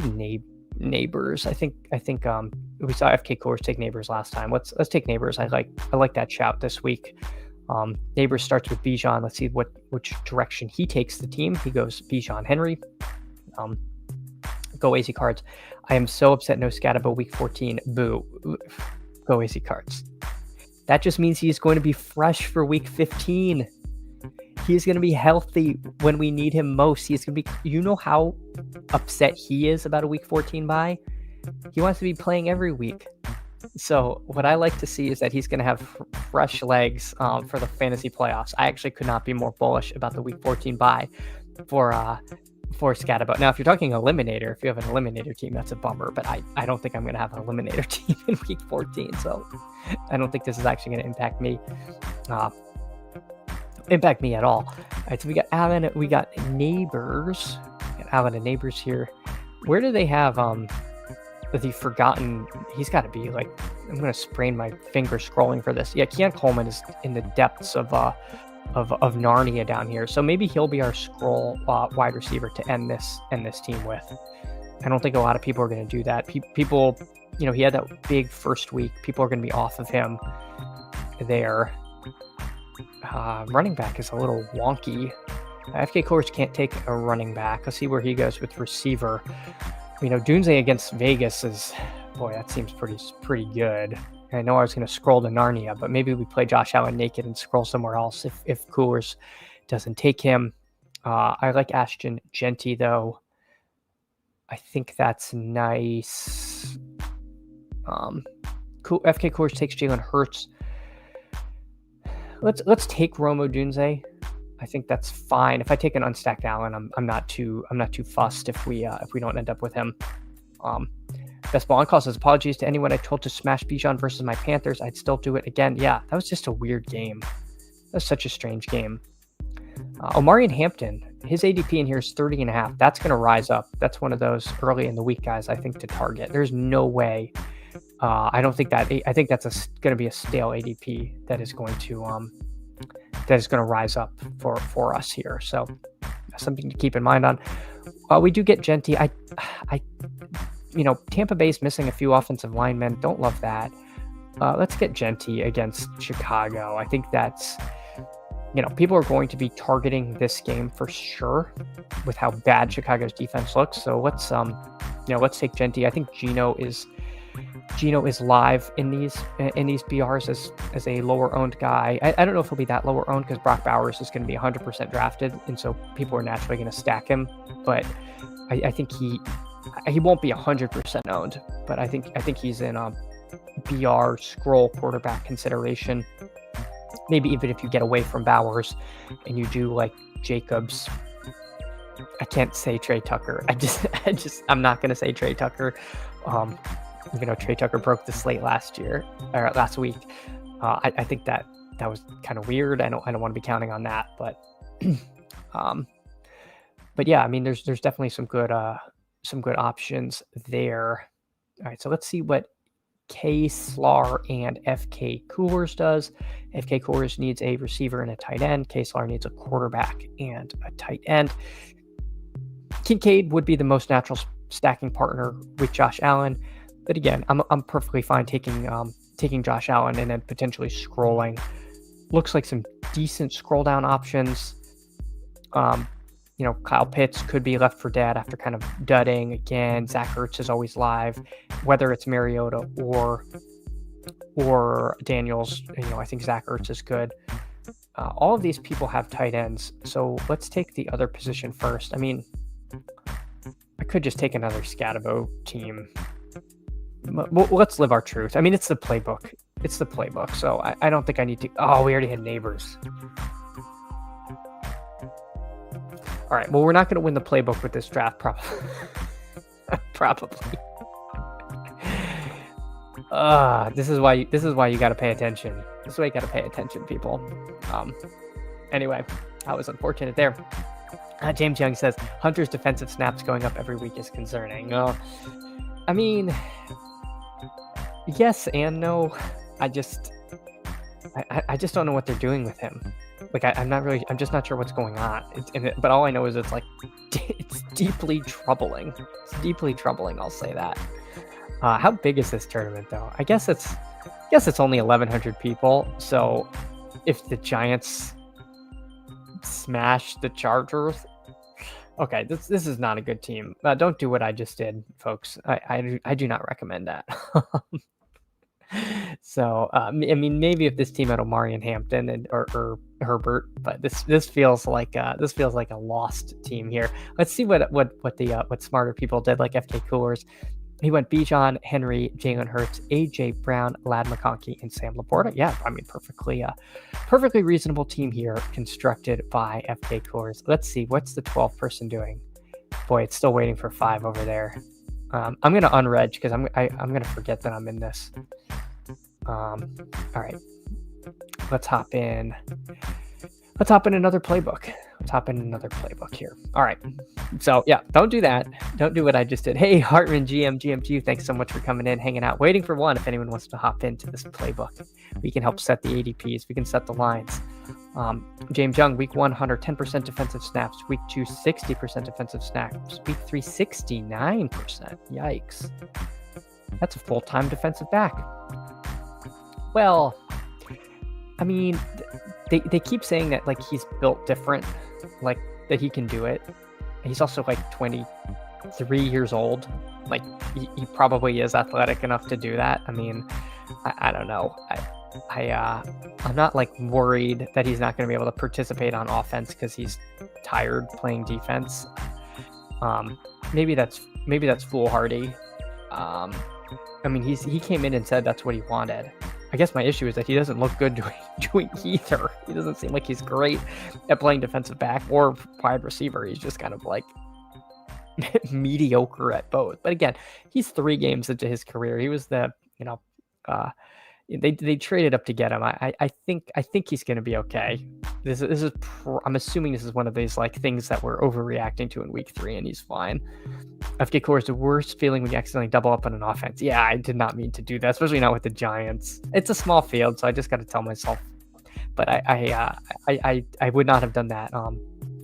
Neighbors. I think we saw FK Coors take Neighbors last time. Let's take Neighbors. I like that shout this week. Neighbors starts with Bijan. Let's see which direction he takes the team. He goes Bijan Henry. Go AZ Cards. I am so upset no Skattebo week 14. Boo. Go AZ Cards. That just means he's going to be fresh for week 15. He's going to be healthy when we need him most. He's going to be, how upset he is about a week 14 bye. He wants to be playing every week. So what I like to see is that he's going to have fresh legs for the fantasy playoffs. I actually could not be more bullish about the week 14 bye for Skattebo. Now, if you're talking eliminator, if you have an eliminator team, that's a bummer. But I don't think I'm going to have an eliminator team in week 14. So I don't think this is actually going to impact me at all. All right, so we got Allen, we got Neighbors. Allen and Neighbors here. Where do they have the forgotten? He's got to be like, I'm going to sprain my finger scrolling for this. Yeah, Keon Coleman is in the depths of Narnia down here. So maybe he'll be our scroll wide receiver to end this team with. I don't think a lot of people are going to do that. People, he had that big first week. People are going to be off of him there. Running back is a little wonky. FK Coors can't take a running back. Let's see where he goes with receiver. Dunze against Vegas is, boy, that seems pretty good. I know I was going to scroll to Narnia, but maybe we play Josh Allen naked and scroll somewhere else if Coors doesn't take him. I like Ashton Genty, though. I think that's nice. Cool. FK Coors takes Jalen Hurts. Let's take Romo Dunze. I think that's fine. If I take an unstacked Allen, I'm not too fussed if we don't end up with him. Best Ball On Call says, apologies to anyone I told to smash Bijan versus my Panthers. I'd still do it again. Yeah, that was just a weird game. That was such a strange game. Omari and Hampton, his ADP in here is 30.5. That's going to rise up. That's one of those early in the week guys I think to target. There's no way I don't think that I think that's going to be a stale ADP that is going to rise up for us here. So that's something to keep in mind on. We do get Genti. I Tampa Bay's missing a few offensive linemen. Don't love that. Let's get Genti against Chicago. I think that's, people are going to be targeting this game for sure with how bad Chicago's defense looks. So let's take Genti. I think Gino is live in these BRs as a lower owned guy. I don't know if he'll be that lower owned because Brock Bowers is going to be 100% drafted, and so people are naturally going to stack him. But I think he won't be 100% owned. But I think he's in a BR scroll quarterback consideration. Maybe even if you get away from Bowers and you do like Jacobs. I can't say Trey Tucker. I'm not going to say Trey Tucker. Trey Tucker broke the slate last week. I think that was kind of weird. I don't want to be counting on that, but yeah, I mean, there's definitely some good options there. All right, so let's see what K Slar and FK Coolers does. FK Coolers needs a receiver and a tight end. K Slar needs a quarterback and a tight end. Kincaid would be the most natural stacking partner with Josh Allen. But again, I'm perfectly fine taking Josh Allen and then potentially scrolling. Looks like some decent scroll down options. Kyle Pitts could be left for dead after kind of dudding again. Zach Ertz is always live, whether it's Mariota or Daniels. I think Zach Ertz is good. All of these people have tight ends, so let's take the other position first. I mean, I could just take another Skattebo team. Let's live our truth. I mean, it's the playbook. So I don't think I need to. Oh, we already had Neighbors. All right. Well, we're not going to win the playbook with this draft, probably. Probably. This is why you got to pay attention. This is why you got to pay attention, people. Anyway, I was unfortunate there. James Young says Hunter's defensive snaps going up every week is concerning. I mean, yes and no. I just don't know what they're doing with him. Like, I'm just not sure what's going on. But all I know is it's deeply troubling. It's deeply troubling, I'll say that. How big is this tournament, though? I guess it's only 1,100 people. So if the Giants smash the Chargers, okay, this is not a good team. Don't do what I just did, folks. I do not recommend that. So I mean, maybe if this team had Omari and Hampton or Herbert, but this feels like a lost team here. Let's see what smarter people did, like FK Coolers. He went Bijan, Henry, Jalen Hurts, AJ Brown, Lad McConkey, and Sam Laporta. Yeah, I mean, perfectly reasonable team here, constructed by FK Coolers. Let's see, what's the 12th person doing? Boy, it's still waiting for 5 over there. I'm gonna unreg because I'm gonna forget that I'm in this. All right, let's hop in another playbook. Here. All right. So yeah, don't do that. Don't do what I just did. Hey, Hartman, GM2, thanks so much for coming in, hanging out, waiting for one. If anyone wants to hop into this playbook, we can help set the ADPs. We can set the lines. James Young, week 1, 110% defensive snaps. Week 2, 60% defensive snaps. Week 3, 69%. Yikes. That's a full-time defensive back. Well, I mean, they keep saying that like he's built different, like that he can do it. He's also like 23 years old. Like he probably is athletic enough to do that. I mean, I don't know. I'm not like worried that he's not going to be able to participate on offense because he's tired playing defense. Maybe that's foolhardy. I mean, he came in and said that's what he wanted. I guess my issue is that he doesn't look good doing either. He doesn't seem like he's great at playing defensive back or wide receiver. He's just kind of like mediocre at both. But again, he's 3 games into his career. He was they traded up to get him. I think he's going to be okay. I'm assuming this is one of these like things that we're overreacting to in week 3, and he's fine. FK Core is the worst feeling when you accidentally double up on an offense. Yeah, I did not mean to do that, especially not with the Giants. It's a small field, so I just got to tell myself. But I would not have done that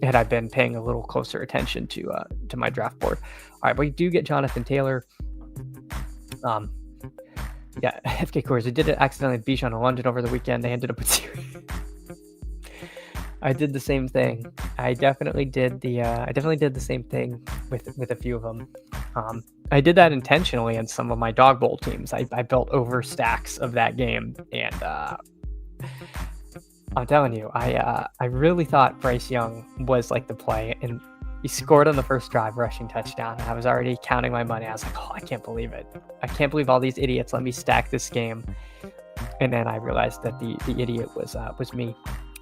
had I been paying a little closer attention to my draft board. All right, we do get Jonathan Taylor. Yeah, FK Cores. I did it accidentally with Bijan in London over the weekend. They ended up with zero. I did the same thing. I definitely did the same thing with a few of them. I did that intentionally in some of my dog bowl teams. I built over stacks of that game, and I'm telling you, I really thought Bryce Young was like the play, and he scored on the first drive, rushing touchdown. I was already counting my money. I was like, oh, I can't believe it. I can't believe all these idiots let me stack this game. And then I realized that the idiot was me.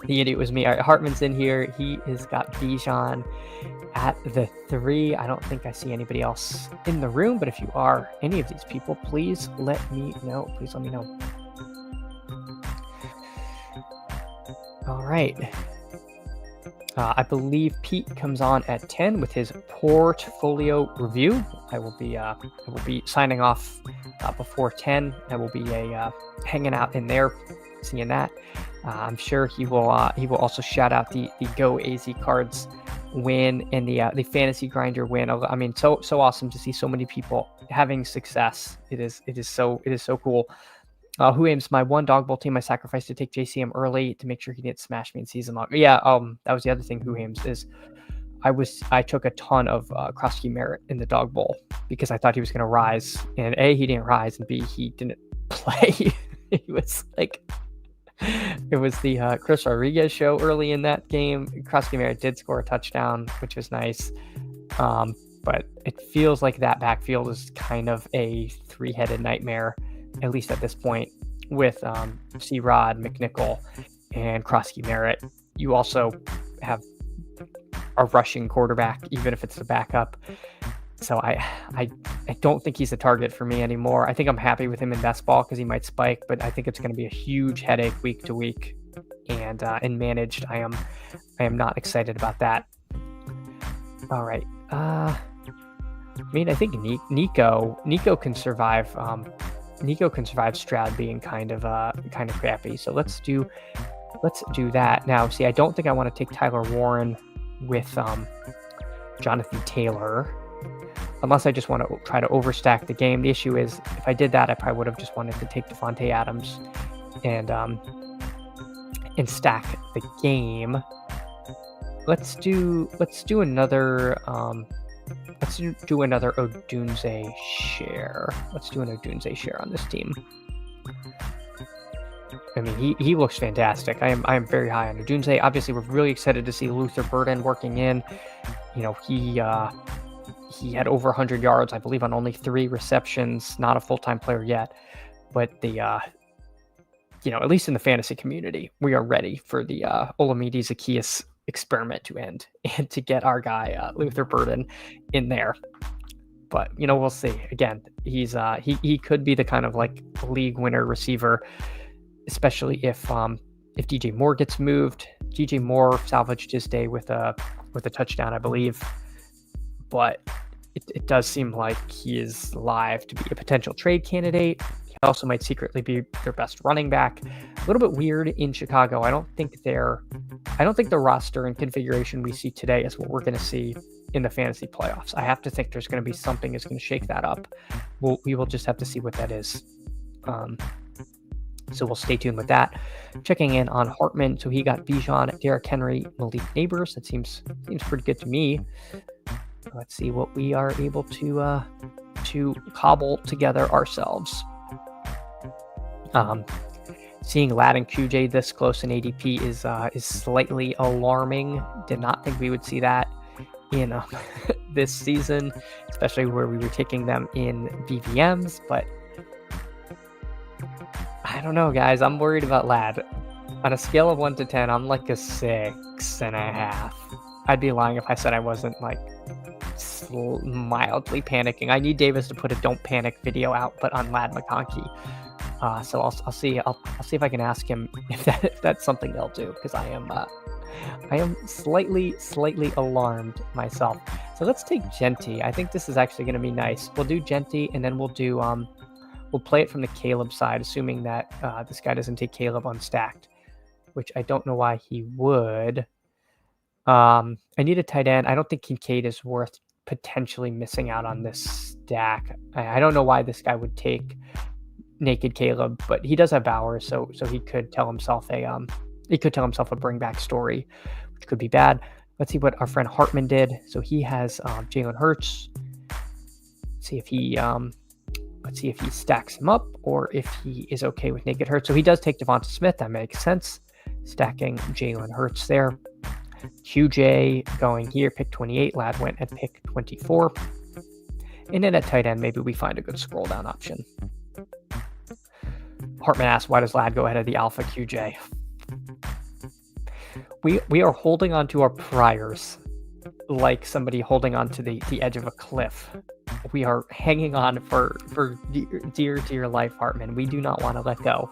The idiot was me. All right, Hartman's in here. He has got Bijan at the 3. I don't think I see anybody else in the room, but if you are any of these people, please let me know. Please let me know. All right. I believe Pete comes on at 10 with his portfolio review. I will be signing off before 10. I will be hanging out in there, seeing that. I'm sure he will also shout out the Go AZ Cards win and the Fantasy Grinder win. I mean, so awesome to see so many people having success. It is so cool. Who aims my one dog bowl team I sacrificed to take JCM early to make sure he didn't smash me in season long. Yeah, that was the other thing. Who aims is I took a ton of Krosky Merritt in the dog bowl because I thought he was going to rise, and A, he didn't rise, and B, he didn't play. He was like, it was the Chris Rodriguez show early in that game. Krosky Merritt did score a touchdown, which was nice. But it feels like that backfield is kind of a 3-headed nightmare, at least at this point, with C-Rod, McNichol, and Krosky Merritt. You also have a rushing quarterback, even if it's the backup. So I don't think he's a target for me anymore. I think I'm happy with him in best ball because he might spike, but I think it's going to be a huge headache week to week. And in managed, I am not excited about that. All right. I mean, I think Nico can survive. Nico can survive Stroud being kind of crappy. So let's do that. Now, see, I don't think I want to take Tyler Warren with Jonathan Taylor, unless I just want to try to overstack the game. The issue is, if I did that, I probably would have just wanted to take Devontae Adams and stack the game. Let's do another Odunze share. Let's do an Odunze share on this team. I mean, he looks fantastic. I am very high on Odunze. Obviously, we're really excited to see Luther Burden working in. You know, he had over 100 yards, I believe, on only 3 receptions. Not a full-time player yet, but at least in the fantasy community, we are ready for the Olamide Zaccheaus experiment to end and to get our guy Luther Burden in there. But we'll see. Again, he could be the kind of like league winner receiver, especially if DJ Moore gets moved. DJ Moore salvaged his day with a touchdown, I believe. But it does seem like he is live to be a potential trade candidate. He also might secretly be their best running back. A little bit weird in Chicago. I don't think the roster and configuration we see today is what we're going to see in the fantasy playoffs. I have to think there's going to be something that's going to shake that up. We will just have to see what that is. So we'll stay tuned with that. Checking in on Hartman. So he got Bijan, Derrick Henry, Malik Neighbors. That seems pretty good to me. Let's see what we are able to cobble together ourselves. Seeing Lad and QJ this close in ADP is slightly alarming. Did not think we would see that in this season, especially where we were taking them in BVMs. But I don't know, guys. I'm worried about Lad. On a scale of 1 to 10, I'm like a 6.5. I'd be lying if I said I wasn't like mildly panicking. I need Davis to put a "Don't Panic" video out, but on Lad McConkey. So I'll see if I can ask him if that's something they'll do, because I I am slightly alarmed myself. So let's take Genty. I think this is actually going to be nice. We'll do Genty, and then we'll do we'll play it from the Caleb side, assuming that this guy doesn't take Caleb unstacked, which I don't know why he would. I need a tight end. I don't think Kincaid is worth potentially missing out on this stack. I don't know why this guy would take naked Caleb, but he does have Bowers, so he could tell himself a bring back story, which could be bad. Let's see what our friend Hartman did. So he has Jalen Hurts. Let's see if he stacks him up or if he is okay with naked Hurts. So he does take Devonta Smith. That makes sense. Stacking Jalen Hurts there. QJ going here, pick 28. Lad went at pick 24. And then at tight end, maybe we find a good scroll down option. Hartman asks, why does Lad go ahead of the Alpha QJ? We are holding on to our priors like somebody holding on to the edge of a cliff. We are hanging on for dear life, Hartman. We do not want to let go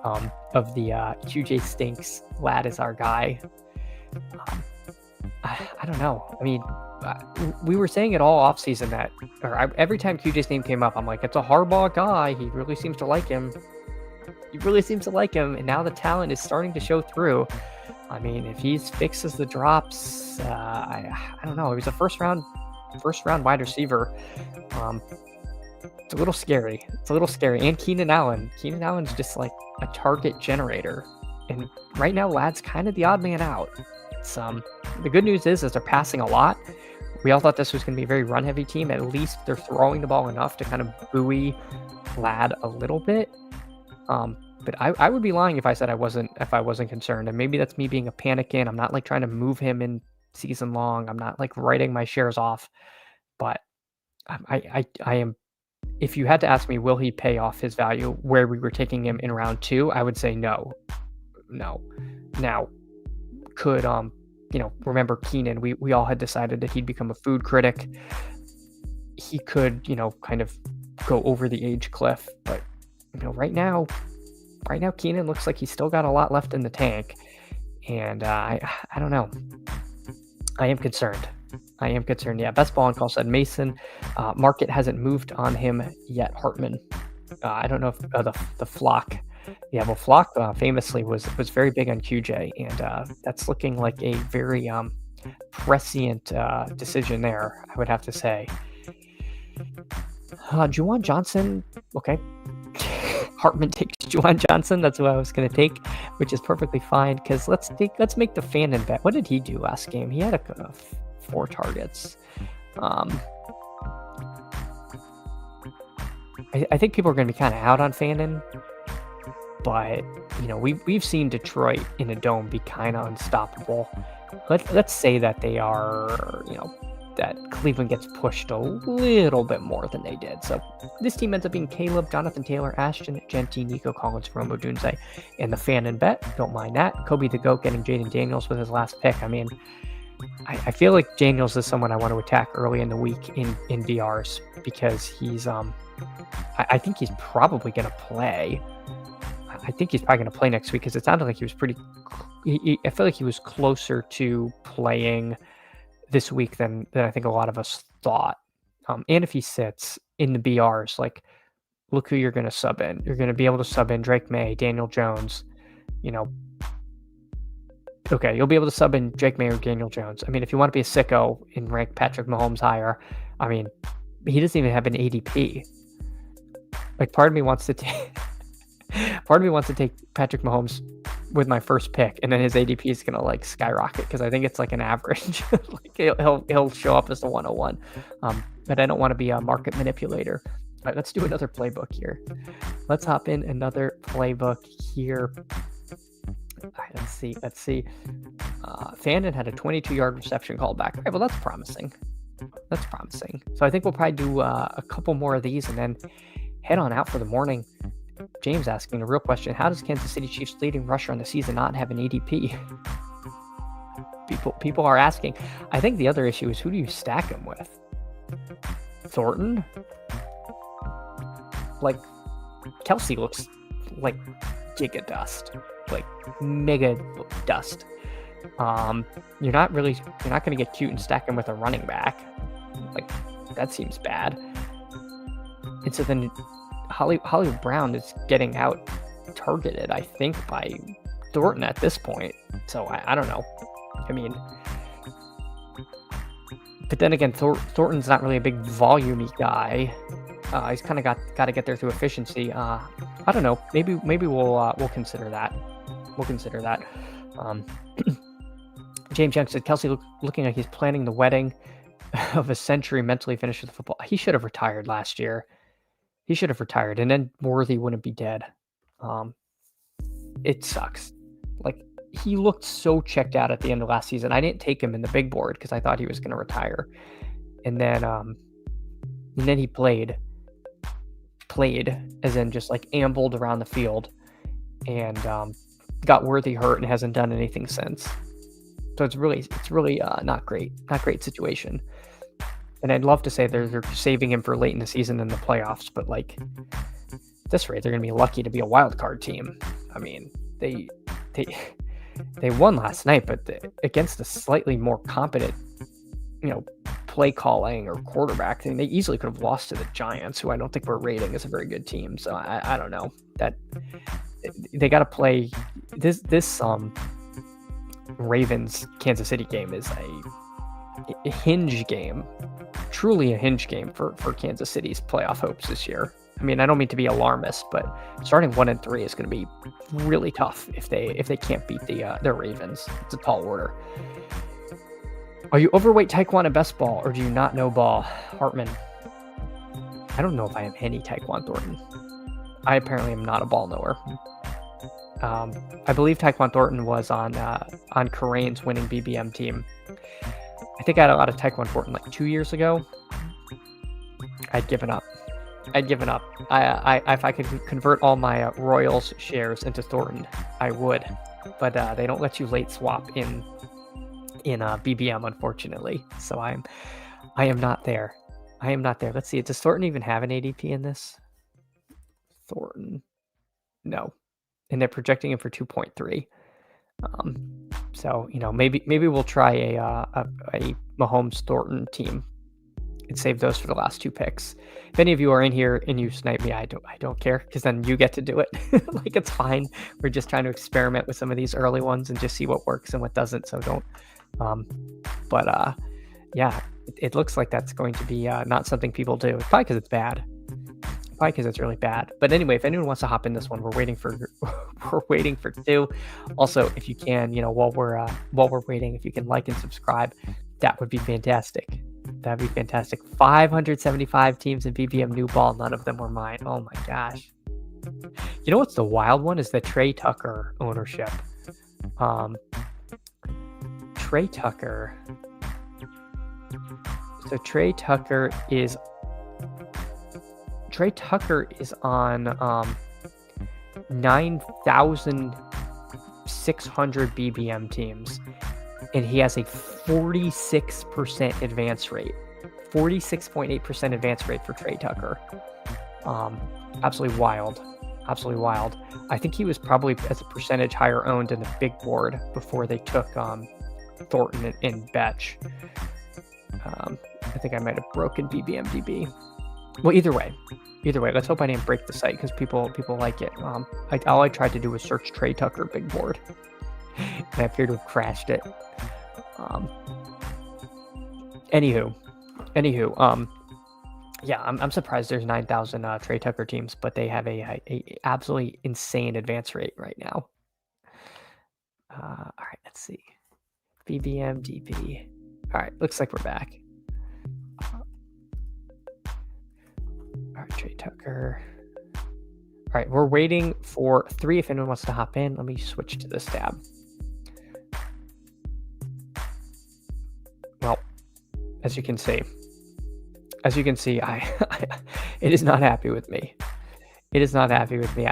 of the QJ stinks. Lad is our guy. I don't know. I mean, we were saying it all offseason that, every time QJ's name came up, I'm like, it's a Harbaugh guy. He really seems to like him. And now the talent is starting to show through. I mean, if he fixes the drops, I don't know. He was a first round wide receiver. It's a little scary. And Keenan Allen's just like a target generator. And right now, Lad's kind of the odd man out. It's, the good news is they're passing a lot. We all thought this was going to be a very run-heavy team. At least they're throwing the ball enough to kind of buoy Lad a little bit. But I would be lying if I said I wasn't concerned. And maybe that's me being a panic-in. I'm not like trying to move him in season long. I'm not like writing my shares off. But I am. If you had to ask me, will he pay off his value where we were taking him in round 2? I would say no. Now, could remember Keenan? We all had decided that he'd become a food critic. He could kind of go over the age cliff, but right now Keenan looks like he's still got a lot left in the tank, and I don't know. I am concerned. Yeah, best ball on call said Mason. Market hasn't moved on him yet. Hartman. I don't know if the flock. Yeah, well, Flock famously was very big on QJ, and that's looking like a very prescient decision there, I would have to say. Juwan Johnson, okay. Hartman takes Juwan Johnson. That's who I was going to take, which is perfectly fine, because let's make the Fannin bet. What did he do last game? He had 4 targets. I think people are going to be kind of out on Fannin. But we've seen Detroit in a dome be kind of unstoppable. Let's say that they are, that Cleveland gets pushed a little bit more than they did. So this team ends up being Caleb, Jonathan Taylor, Ashton, Genty, Nico Collins, Romo Dunze, and the Fannin bet. Don't mind that. Kobe the GOAT getting Jaden Daniels with his last pick. I mean, I feel like Daniels is someone I want to attack early in the week in BRs because he's I think he's probably going to play. I think he's probably going to play next week because it sounded like he was I feel like he was closer to playing this week than I think a lot of us thought. And if he sits in the BRs, like, look who you're going to sub in. You're going to be able to sub in Drake May, Daniel Jones, Okay, you'll be able to sub in Drake May or Daniel Jones. I mean, if you want to be a sicko and rank Patrick Mahomes higher, I mean, he doesn't even have an ADP. Like, part of me wants to take Patrick Mahomes with my first pick, and then his ADP is gonna like skyrocket because I think it's like an average. Like he'll show up as the 101. But I don't want to be a market manipulator. All right, let's do another playbook here. Let's hop in another playbook here. All right, let's see. Fannin had a 22-yard reception call back. All right, well, that's promising. So I think we'll probably do a couple more of these and then head on out for the morning. James asking the real question: how does Kansas City Chiefs leading rusher on the season not have an ADP? People are asking. I think the other issue is, who do you stack him with? Thornton? Like, Kelsey looks like giga dust, like mega dust. You're not gonna get cute and stack him with a running back. Like, that seems bad. And so then Holly Brown is getting out targeted, I think, by Thornton at this point. So I don't know. I mean, but then again, Thornton's not really a big volume-y guy. He's kind of got to get there through efficiency. I don't know. Maybe we'll consider that. We'll consider that. James Young said Kelsey looking like he's planning the wedding of a century mentally finished with football. He should have retired last year. He should have retired, and then Worthy wouldn't be dead. It sucks. Like, he looked so checked out at the end of last season. I didn't take him in the big board because I thought he was going to retire, and then he played as in just like ambled around the field, and got Worthy hurt and hasn't done anything since. So it's really not great situation. And I'd love to say they're saving him for late in the season in the playoffs, but like, at this rate, they're going to be lucky to be a wild card team. I mean, they won last night, but against a slightly more competent, play calling or quarterback, they easily could have lost to the Giants, who I don't think we're rating as a very good team. So I don't know, that they got to play this Ravens Kansas City game is a hinge game, truly a hinge game for Kansas City's playoff hopes this year. I mean, I don't mean to be alarmist, but starting 1-3 is going to be really tough if they can't beat the Ravens. It's a tall order. Are you overweight Taekwondo and best ball, or do you not know ball? Hartman. I don't know if I have any Taekwondo, Thornton. I apparently am not a ball knower. I believe Taekwondo Thornton was on Karane's winning BBM team. I think I had a lot of Taekwondo Thornton like 2 years ago. I'd given up. I if I could convert all my Royals shares into Thornton, I would. But they don't let you late swap in BBM, unfortunately. So I am not there. Let's see. Does Thornton even have an ADP in this? Thornton, no. And they're projecting him for 2.3. So maybe we'll try a Mahomes Thornton team and save those for the last two picks. If any of you are in here and you snipe me, I don't care, because then you get to do it. Like, it's fine. We're just trying to experiment with some of these early ones and just see what works and what doesn't. So don't. Yeah, it looks like that's going to be not something people do. It's probably because it's bad. Probably because it's really bad. But anyway, if anyone wants to hop in this one, we're waiting for two. Also, if you can, while we're waiting, if you can like and subscribe, that would be fantastic. That'd be fantastic. 575 teams in BBM new ball. None of them were mine. Oh my gosh. You know what's the wild one is the Trey Tucker ownership. Trey Tucker. So Trey Tucker is on 9,600 BBM teams, and he has a 46% advance rate. 46.8% advance rate for Trey Tucker. Absolutely wild. I think he was probably as a percentage higher owned in the big board before they took Thornton and Betch. I think I might have broken BBMDB. Well, either way, let's hope I didn't break the site, because people like it. All I tried to do was search Trey Tucker big board, and I appear to have crashed it. Anywho, yeah, I'm surprised there's 9,000 Trey Tucker teams, but they have a absolutely insane advance rate right now. All right, let's see. BBMDB. All right, looks like we're back. All right, Trey Tucker. All right, we're waiting for 3 if anyone wants to hop in. Let me switch to this tab. Well, as you can see, I it is not happy with me. I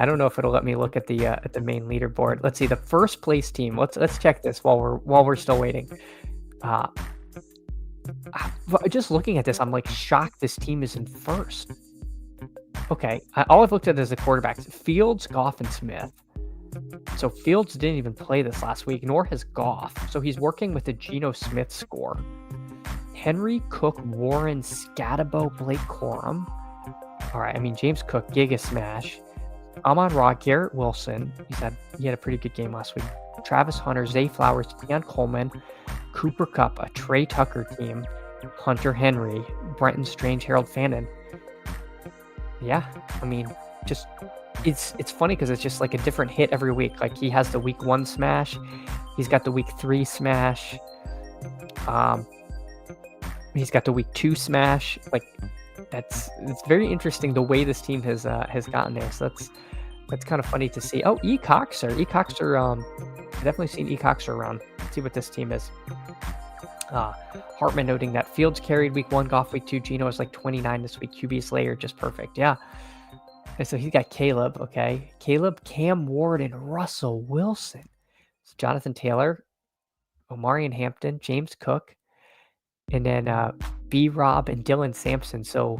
don't know if it'll let me look at the main leaderboard. Let's see the first place team. Let's check this while we're still waiting. Just looking at this, I'm like shocked this team is in first. Okay, all I've looked at is the quarterbacks: Fields, Goff, and Smith. So Fields didn't even play this last week, nor has Goff. So he's working with a Geno Smith score. Henry, Cook, Warren, Skattebo, Blake Corum. All right, I mean, James Cook, Giga Smash. Amon-Ra, Garrett Wilson. He had a pretty good game last week. Travis Hunter, Zay Flowers, Deion Coleman, Cooper Kupp, a Trey Tucker team, Hunter Henry, Brenton Strange, Harold Fannin. Yeah, I mean, just it's funny because it's just like a different hit every week. Like he has the week 1 smash, he's got the week 3 smash, he's got the week 2 smash. Like it's very interesting the way this team has gotten there. So that's kind of funny to see. Oh, Coxer, I've definitely seen Coxer around. Let's see what this team is. Hartman noting that Fields carried week 1, Goff week 2, Geno is like 29 this week, QB Slayer just perfect. Yeah. And so he's got Caleb, okay? Caleb, Cam Ward, and Russell Wilson. So Jonathan Taylor, Omarion Hampton, James Cook, and then B-Rob and Dylan Sampson. So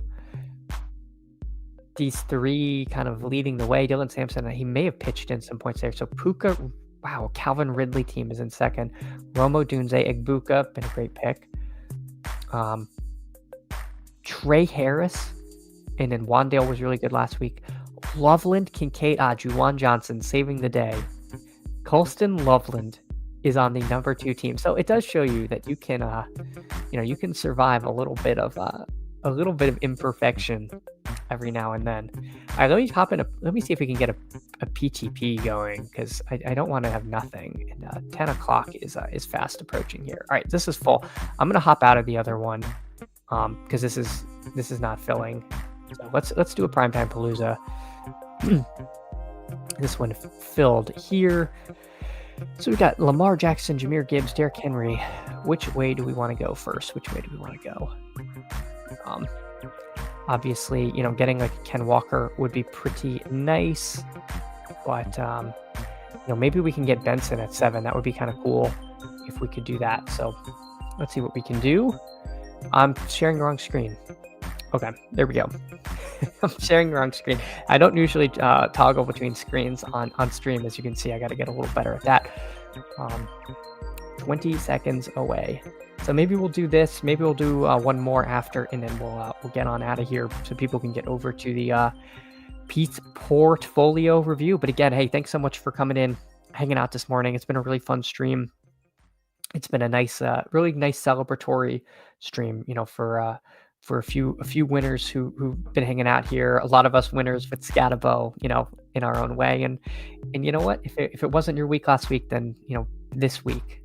these 3 kind of leading the way. Dylan Sampson, he may have pitched in some points there. So Puka, wow, Calvin Ridley team is in second. Romo Dunze, Egbuka, been a great pick. Trey Harris, and then Wandale was really good last week. Loveland, Kincaid, Juwan Johnson saving the day. Colston Loveland is on the number 2 team. So it does show you that you can, you can survive a little bit of imperfection every now and then. All right, let me see if we can get a PTP going, because I don't want to have nothing. And 10 o'clock is fast approaching here. All right, this is full. I'm gonna hop out of the other one because this is not filling. So let's do a primetime Palooza. This one filled here. So we got Lamar Jackson, Jahmyr Gibbs, Derrick Henry. Which way do we want to go first? Which way do we want to go? Obviously, getting like Ken Walker would be pretty nice, but maybe we can get Benson at 7. That would be kind of cool if we could do that. So let's see what we can do. I'm sharing the wrong screen. Okay, there we go. I'm sharing the wrong screen. I don't usually toggle between screens on stream. As you can see, I got to get a little better at that. 20 seconds away. So maybe we'll do this. Maybe we'll do one more after, and then we'll get on out of here so people can get over to the Pete's portfolio review. But again, hey, thanks so much for coming in, hanging out this morning. It's been a really fun stream. It's been a nice, really nice celebratory stream, for a few winners who've been hanging out here. A lot of us winners with Skattebo, in our own way. And you know what? If it wasn't your week last week, then this week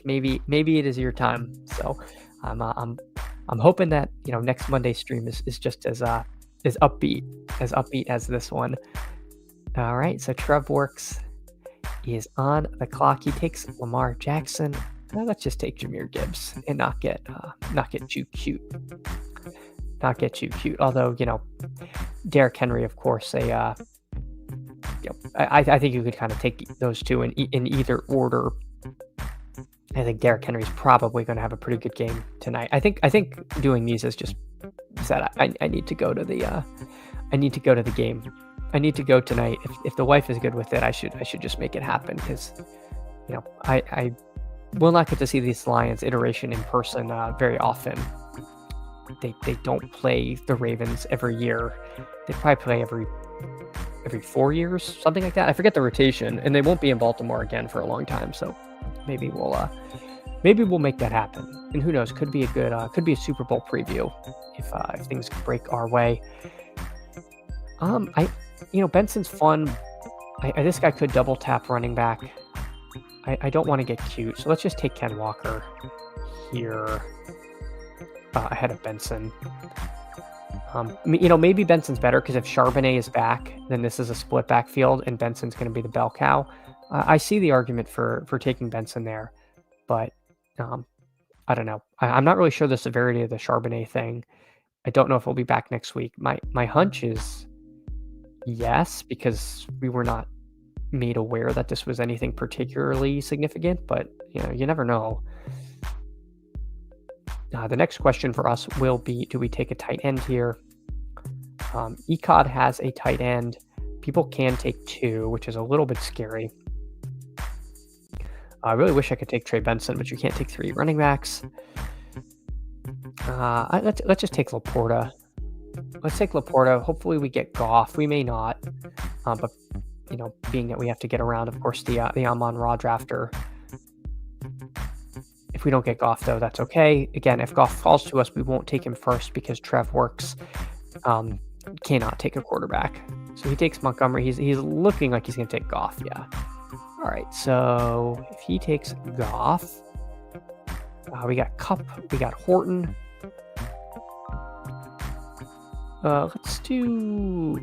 maybe it is your time. So I'm hoping that next Monday's stream is just as upbeat as this one. All right, so Trev Works is on the clock. He takes Lamar Jackson. Let's just take Jahmyr Gibbs and not get too cute. Not get too cute. Although Derrick Henry, of course, I think you could kind of take those two in either order. I think Derrick Henry's probably going to have a pretty good game tonight. I think doing these is just that I need to go to the game. I need to go tonight. If the wife is good with it, I should just make it happen, because I will not get to see this Lions iteration in person very often. They don't play the Ravens every year. They probably play every 4 years, something like that. I forget the rotation, and they won't be in Baltimore again for a long time. So maybe we'll make that happen. And who knows? Could be a Super Bowl preview if things break our way. Benson's fun. This guy could double tap running back. I don't want to get cute, so let's just take Ken Walker here ahead of Benson. Maybe Benson's better, because if Charbonnet is back, then this is a split backfield, and Benson's going to be the bell cow. I see the argument for taking Benson there, but I don't know. I'm not really sure the severity of the Charbonnet thing. I don't know if he'll be back next week. My hunch is yes, because we were not made aware that this was anything particularly significant, but you never know. The next question for us will be, do we take a tight end here? ECOD has a tight end, People can take 2, which is a little bit scary. I really wish I could take Trey Benson, but you can't take 3 running backs. Let's just take Laporta. Let's take Laporta. Hopefully we get Goff. We may not, but being that we have to get around, of course, the Amon-Ra drafter. If we don't get Goff, though, that's okay. Again, if Goff falls to us, we won't take him first because Trev Works cannot take a quarterback. So he takes Montgomery. He's looking like he's going to take Goff, yeah. All right, so if he takes Goff, we got Kupp, we got Horton. Let's do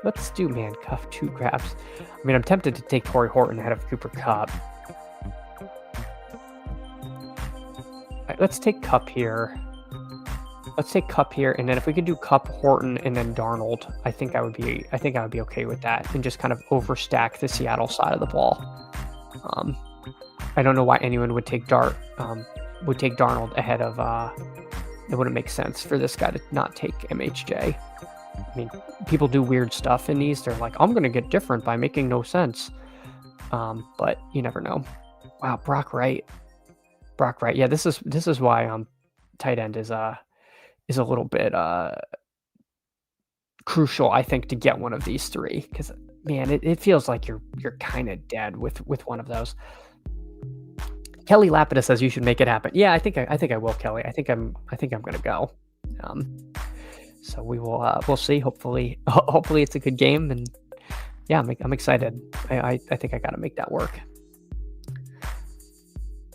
Mancuff 2 grabs. I mean, I'm tempted to take Torrey Horton ahead of Cooper Kupp. All right, let's take Kupp here. And then if we could do Kupp, Horton, and then Darnold, I think I would be okay with that, and just kind of overstack the Seattle side of the ball. I don't know why anyone would take Darnold ahead of. It wouldn't make sense for this guy to not take MHJ. I mean, people do weird stuff in these. They're like, I'm going to get different by making no sense. But you never know. Wow, Brock Wright. Yeah, this is why tight end is a little bit crucial, I think, to get one of these 3, because man, it feels like you're kind of dead with one of those. Kelly Lapida says you should make it happen. Yeah, I think I will, Kelly. I think I'm gonna go. So we'll see. Hopefully it's a good game, and yeah, I'm excited. I think I gotta make that work.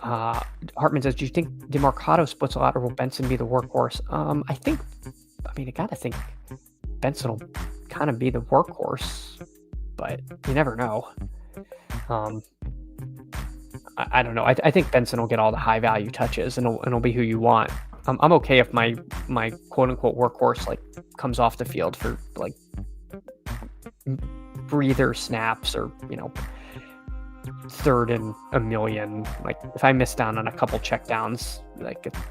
Hartman says, do you think DeMarcado splits a lot, or will Benson be the workhorse? I gotta think Benson will kind of be the workhorse, but you never know. I don't know. I think Benson will get all the high value touches, and it'll be who you want. I'm okay if my quote unquote workhorse comes off the field for breather snaps, or 3rd and a million. If I miss down on a couple checkdowns,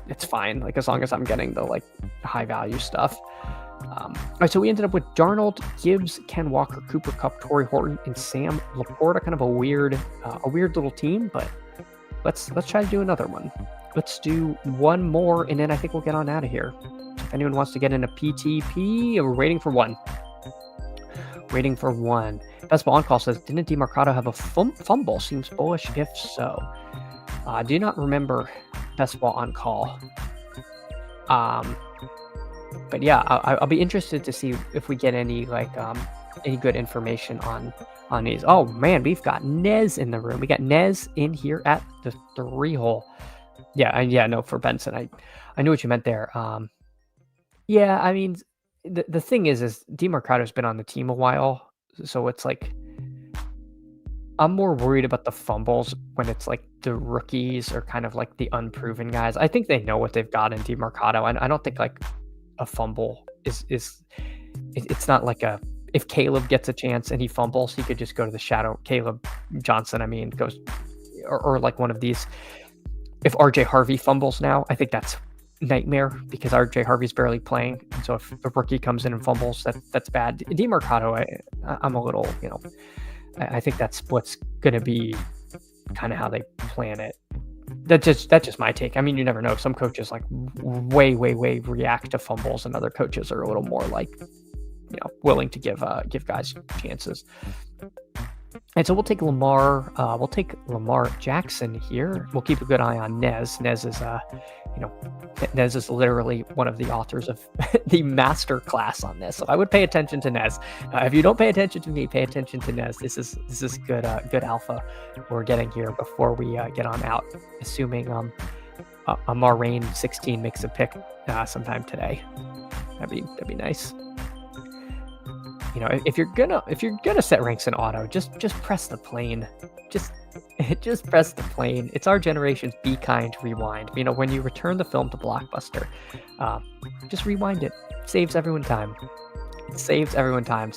it's fine. As long as I'm getting the high value stuff. All right, so we ended up with Darnold, Gibbs, Ken Walker, Cooper Kupp, Torrey Horton, and Sam Laporta. Kind of a weird little team, but let's try to do another one. Let's do one more, and then I think we'll get on out of here. If anyone wants to get in a PTP, we're waiting for one. Best Ball On Call says, didn't DeMarcado have a fumble? Seems bullish if so. I do not remember Best Ball On Call. But yeah, I'll be interested to see if we get any good information on these. Oh man, we've got Nez in the room. We got Nez in here at the 3-hole. Yeah, no, for Benson, I knew what you meant there. Yeah, I mean, the thing is DeMarcado's been on the team a while, so it's I'm more worried about the fumbles when it's the rookies or kind of the unproven guys. I think they know what they've got in DeMarcado, and I don't think a fumble is it's not if Caleb gets a chance and he fumbles, he could just go to the shadow. Caleb Johnson, goes or one of these. If RJ Harvey fumbles now, I think that's nightmare, because RJ Harvey's barely playing, and so if a rookie comes in and fumbles, that's bad. DeMarcado, I'm a little, I think that split's gonna be kind of how they plan it. That's just my take. You never know. Some coaches way react to fumbles, and other coaches are a little more willing to give guys chances. And so we'll take Lamar. We'll take Lamar Jackson here. We'll keep a good eye on Nez. Nez is literally one of the authors of the master class on this. So I would pay attention to Nez. If you don't pay attention to me, pay attention to Nez. This is good alpha we're getting here before we get on out. Assuming Amar Rain 16 makes a pick sometime today. That'd be nice. If you're gonna set ranks in auto, just press the plane. Just press the plane. It's our generation's Be Kind Rewind. When you return the film to Blockbuster, just rewind it. Saves everyone time. So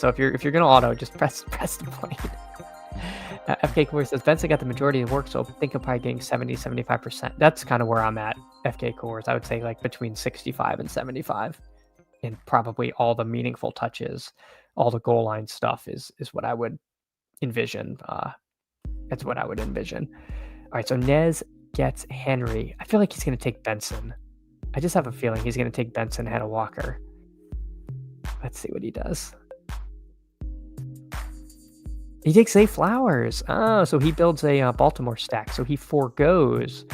if you're gonna auto, just press the plane. FK Core says Benson got the majority of the work, so I think I'm probably getting 70-75%. That's kind of where I'm at. FK Cores, I would say between 65 and 75, and probably all the meaningful touches. all the goal line stuff is what I would envision. That's what I would envision. All right, so Nez gets Henry. I feel like he's going to take Benson. I just have a feeling he's going to take Benson ahead of Walker. Let's see what he does. He takes Zay Flowers. Oh, so he builds a Baltimore stack. So he forgoes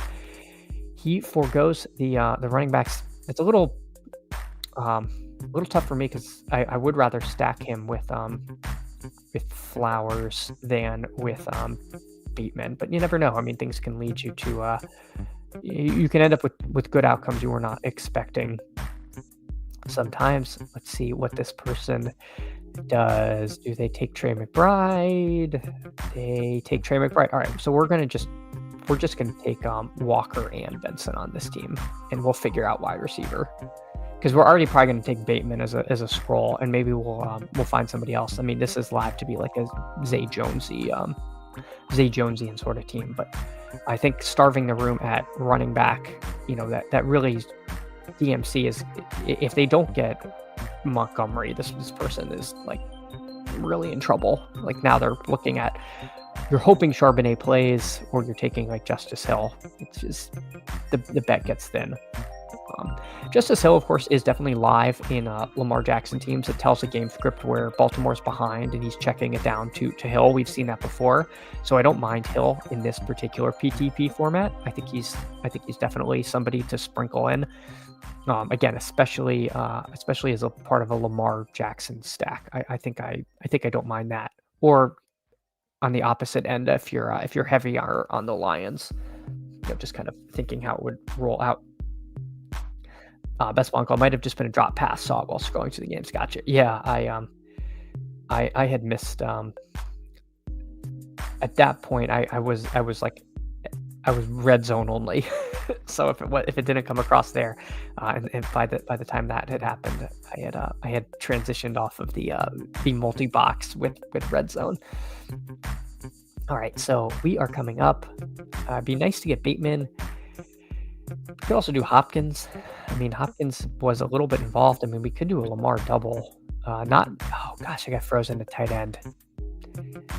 the running backs. It's a little tough for me because I would rather stack him with Flowers than with Bateman. But you never know. I mean, things can lead you to you can end up with good outcomes you were not expecting. Sometimes. Let's see what this person does. Do they take Trey McBride? They take Trey McBride. All right, so we're just gonna take Walker and Benson on this team, and we'll figure out wide receiver because we're already probably gonna take Bateman as a scroll, and maybe we'll find somebody else. I mean, this is live to be like a Zay Jonesian sort of team, but I think starving the room at running back, that really DMC is, if they don't get Montgomery, this person is like really in trouble. Like now they're looking at, you're hoping Charbonnet plays or you're taking like Justice Hill. It's just the bet gets thin. Justice Hill, of course, is definitely live in Lamar Jackson teams. It tells a game script where Baltimore's behind and he's checking it down to Hill. We've seen that before, so I don't mind Hill in this particular PTP format. I think he's definitely somebody to sprinkle in. Again, especially as a part of a Lamar Jackson stack. I think I don't mind that. Or on the opposite end, if you're heavy on the Lions, just kind of thinking how it would roll out. Best ball call might have just been a drop pass saw while scrolling through the games. Gotcha. Yeah, I had missed at that point. I was red zone only. So if it didn't come across there, and by the time that had happened, I had transitioned off of the multi box with red zone. All right, so we are coming up. It'd be nice to get Bateman. We could also do Hopkins. I mean, Hopkins was a little bit involved. I mean, we could do a Lamar double. Oh gosh, I got frozen at tight end.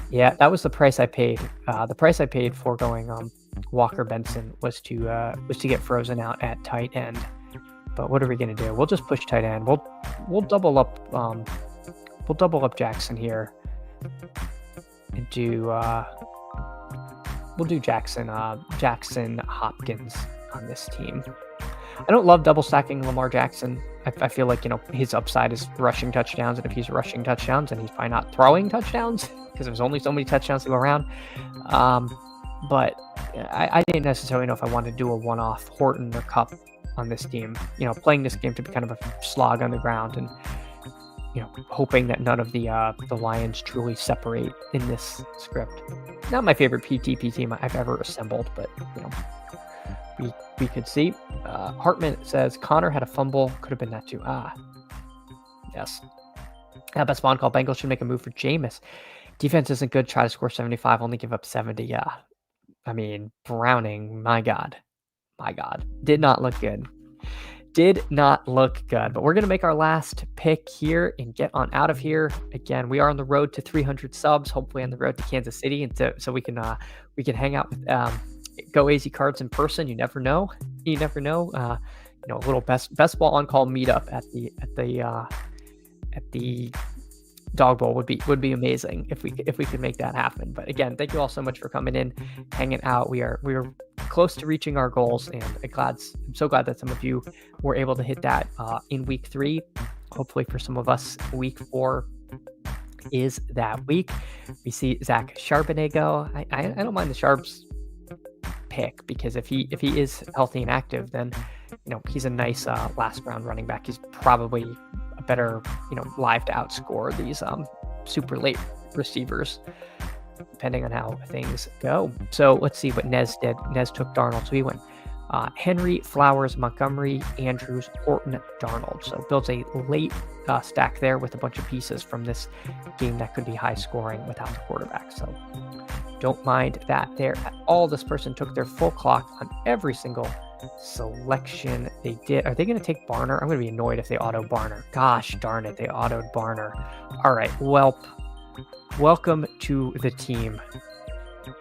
Yeah, that was the price I paid. The price I paid for going Walker Benson was to get frozen out at tight end. But what are we gonna do? We'll just push tight end. We'll double up. We'll double up Jackson here. And do we'll do Jackson Hopkins on this team. I don't love double stacking Lamar Jackson. I feel like his upside is rushing touchdowns, and if he's rushing touchdowns, and he's probably not throwing touchdowns because there's only so many touchdowns to go around. But I didn't necessarily know if I wanted to do a one-off Horton or Cup on this team. Playing this game to be kind of a slog on the ground, and hoping that none of the Lions truly separate in this script. Not my favorite PTP team I've ever assembled, but we could see. Hartman says Connor had a fumble. Could have been that too. Yes. Best spawn call. Bengals should make a move for Jameis. Defense isn't good. Try to score 75. Only give up 70. Yeah. I mean, Browning. My God. Did not look good. But we're going to make our last pick here and get on out of here. Again, we are on the road to 300 subs. Hopefully on the road to Kansas City, and so we can hang out with Go AZ Cards in person. You never know. A little best ball on call meetup at the Dog Bowl would be amazing if we could make that happen. But again, thank you all so much for coming in, hanging out. We are close to reaching our goals, and I'm so glad that some of you were able to hit that in week 3. Hopefully for some of us, week 4 is that week. We see Zach Charbonnet go. I don't mind the Sharps pick, because if he is healthy and active, then he's a nice last round running back. He's probably a better live to outscore these super late receivers, depending on how things go. So let's see what Nez did. Nez took Darnold, so he went Henry, Flowers, Montgomery, Andrews, Horton, Darnold. So builds a late stack there with a bunch of pieces from this game that could be high scoring without the quarterback. So don't mind that there at all. This person took their full clock on every single selection They did. Are they going to take Barner? I'm going to be annoyed if they auto Barner. Gosh darn it, they autoed Barner. All right, well, welcome to the team,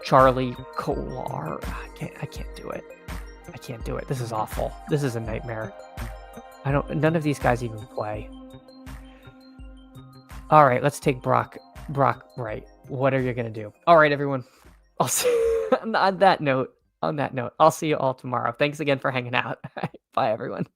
Charlie Kolar. I can't do it. I can't do it. This is awful. This is a nightmare. None of these guys even play. All right, let's take Brock Wright. What are you going to do? All right, everyone. I'll see on that note, I'll see you all tomorrow. Thanks again for hanging out. Bye, everyone.